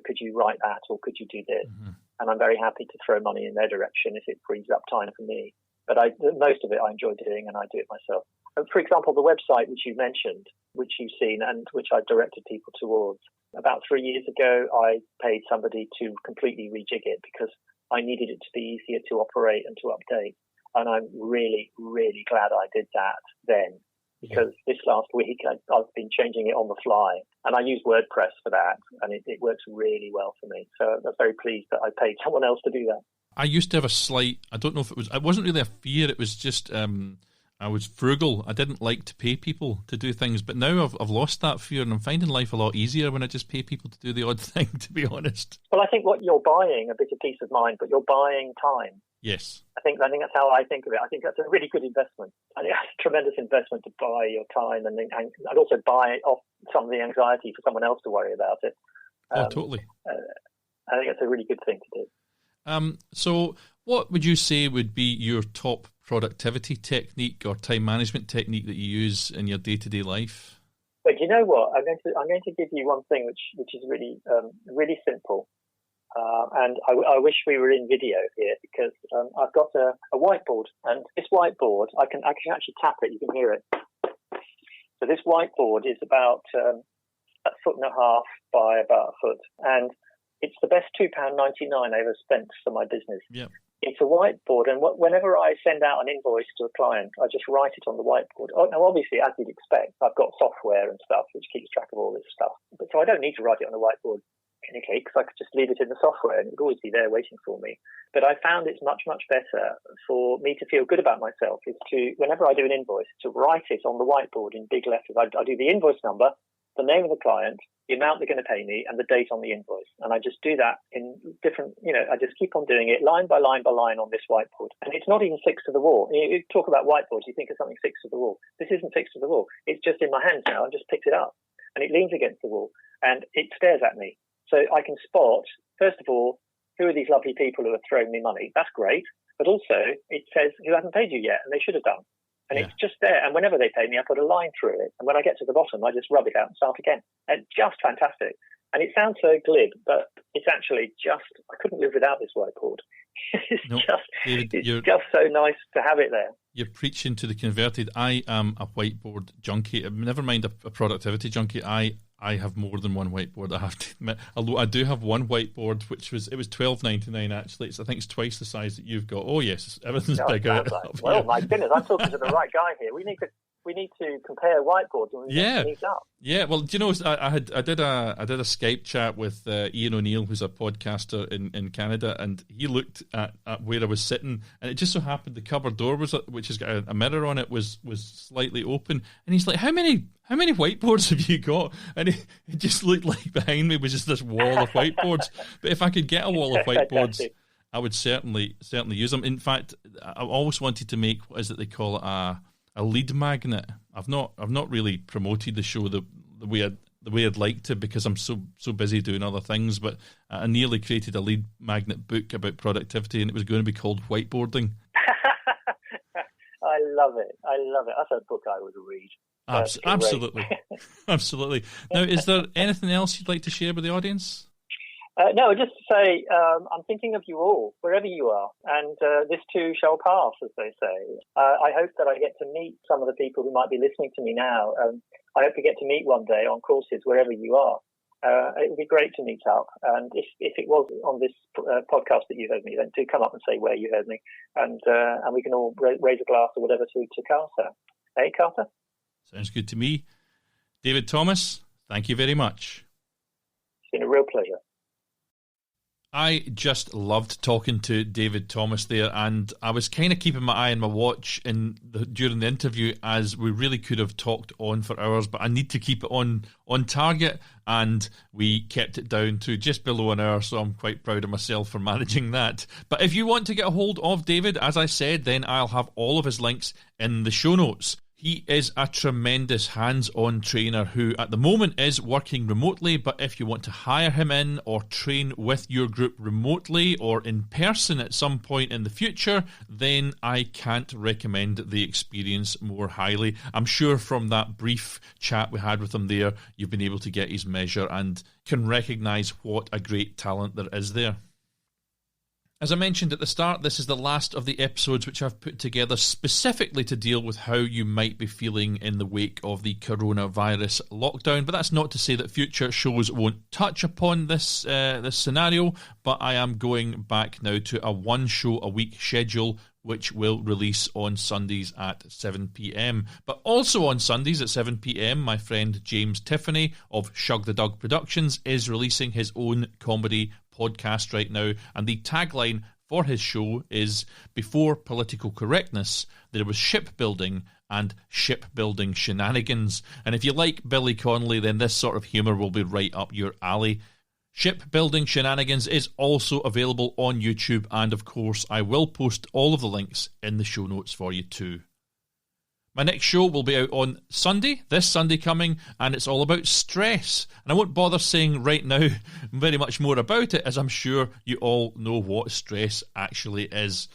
could you write that or could you do this? Mm-hmm. And I'm very happy to throw money in their direction if it frees up time for me. But most of it I enjoy doing and I do it myself. And for example, the website which you mentioned, which you've seen and which I've directed people towards, about 3 years ago, I paid somebody to completely rejig it because I needed it to be easier to operate and to update. And I'm really, really glad I did that then. Because this last week, I've been changing it on the fly. And I use WordPress for that. And it works really well for me. So I'm very pleased that I paid someone else to do that. I used to have a slight, I don't know if it wasn't really a fear. It was just, I was frugal. I didn't like to pay people to do things. But now I've lost that fear and I'm finding life a lot easier when I just pay people to do the odd thing, to be honest. Well, I think what you're buying, a bit of peace of mind, but you're buying time. Yes. I think that's how I think of it. I think that's a really good investment. I think that's a tremendous investment to buy your time and also buy off some of the anxiety for someone else to worry about it. Totally. I think that's a really good thing to do. So what would you say would be your top productivity technique or time management technique that you use in your day-to-day life? But you know what? I'm going to give you one thing which is really really simple. And I wish we were in video here because I've got a whiteboard, and this whiteboard I can actually tap it. You can hear it. So this whiteboard is about a foot and a half by about a foot, and it's the best £2.99 I ever spent for my business. Yeah. It's a whiteboard, and whenever I send out an invoice to a client, I just write it on the whiteboard. Now, obviously, as you'd expect, I've got software and stuff which keeps track of all this stuff, but so I don't need to write it on the whiteboard. Okay, because I could just leave it in the software and it would always be there waiting for me. But I found it's much, much better for me to feel good about myself is to, whenever I do an invoice, to write it on the whiteboard in big letters. I do the invoice number, the name of the client, the amount they're going to pay me, and the date on the invoice. And I just do that in different, I just keep on doing it line by line by line on this whiteboard. And it's not even fixed to the wall. You talk about whiteboards, you think of something fixed to the wall. This isn't fixed to the wall. It's just in my hands now. I just picked it up. And it leans against the wall. And it stares at me. So I can spot, first of all, who are these lovely people who are throwing me money? That's great. But also, it says who hasn't paid you yet, and they should have done. And It's just there. And whenever they pay me, I put a line through it. And when I get to the bottom, I just rub it out and start again. And just fantastic. And it sounds so glib, but it's actually just, I couldn't live without this whiteboard. It's just so nice to have it there. You're preaching to the converted. I am a whiteboard junkie. Never mind a productivity junkie. I have more than one whiteboard, I have to admit. Although I do have one whiteboard, which was $12.99 actually. I think it's twice the size that you've got. Oh yes, everything's bigger. Well, my goodness, I'm talking to the right guy here. We need to compare whiteboards and meet up. Yeah, well, do you know, I did a Skype chat with Ian O'Neill, who's a podcaster in Canada, and he looked at where I was sitting, and it just so happened the cupboard door which has got a mirror on it, was slightly open, and he's like, how many whiteboards have you got? And it just looked like behind me was just this wall of whiteboards. But if I could get a wall of whiteboards, I would certainly use them. In fact, I always wanted to make, what is it they call it, a lead magnet. I've not really promoted the show the way I'd like to because I'm so busy doing other things. But I nearly created a lead magnet book about productivity, and it was going to be called Whiteboarding. I love it. That's a book I would read. Absolutely, absolutely. Now, is there anything else you'd like to share with the audience? No, just to say, I'm thinking of you all, wherever you are, and this too shall pass, as they say. I hope that I get to meet some of the people who might be listening to me now. I hope we get to meet one day on courses, wherever you are. It would be great to meet up, and if it was on this podcast that you heard me, then do come up and say where you heard me, and we can all raise a glass or whatever to Carter. Hey, Carter? Sounds good to me. David Thomas, thank you very much. It's been a real pleasure. I just loved talking to David Thomas there, and I was kind of keeping my eye on my watch during the interview, as we really could have talked on for hours, but I need to keep it on target, and we kept it down to just below an hour, so I'm quite proud of myself for managing that. But if you want to get a hold of David, as I said, then I'll have all of his links in the show notes. He is a tremendous hands-on trainer who at the moment is working remotely, but if you want to hire him in or train with your group remotely or in person at some point in the future, then I can't recommend the experience more highly. I'm sure from that brief chat we had with him there, you've been able to get his measure and can recognise what a great talent there is there. As I mentioned at the start, this is the last of the episodes which I've put together specifically to deal with how you might be feeling in the wake of the coronavirus lockdown. But that's not to say that future shows won't touch upon this scenario, but I am going back now to a one show a week schedule, which will release on Sundays at 7 p.m. But also on Sundays at 7 p.m, my friend James Tiffany of Shug the Dug Productions is releasing his own comedy podcast right now, and the tagline for his show is, before political correctness, there was shipbuilding and shipbuilding shenanigans. And if you like Billy Connolly, then this sort of humour will be right up your alley. Shipbuilding Shenanigans is also available on YouTube, and of course I will post all of the links in the show notes for you too. My next show will be out on Sunday, this Sunday coming, and it's all about stress. And I won't bother saying right now very much more about it, as I'm sure you all know what stress actually is.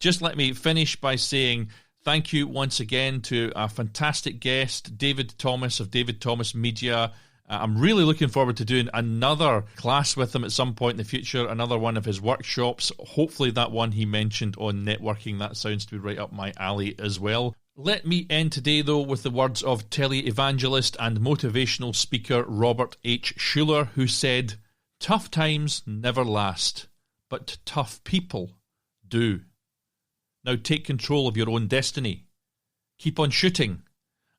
Just let me finish by saying thank you once again to a fantastic guest, David Thomas of David Thomas Media. I'm really looking forward to doing another class with him at some point in the future, another one of his workshops. Hopefully that one he mentioned on networking, that sounds to be right up my alley as well. Let me end today, though, with the words of televangelist and motivational speaker Robert H. Schuller, who said, "Tough times never last, but tough people do." Now take control of your own destiny. Keep on shooting,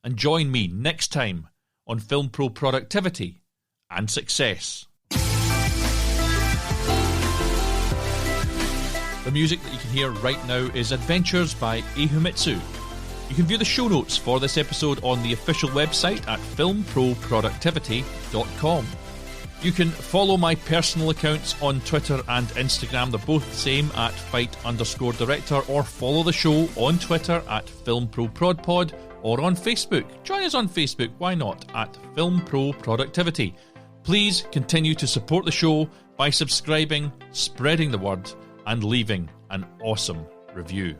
and join me next time on Film Pro Productivity and Success. The music that you can hear right now is Adventures by Ehumitsu. You can view the show notes for this episode on the official website at filmproproductivity.com. You can follow my personal accounts on Twitter and Instagram. They're both the same at fight_director, or follow the show on Twitter at filmproprodpod, or on Facebook. Join us on Facebook, why not, at Film Pro Productivity. Please continue to support the show by subscribing, spreading the word, and leaving an awesome review.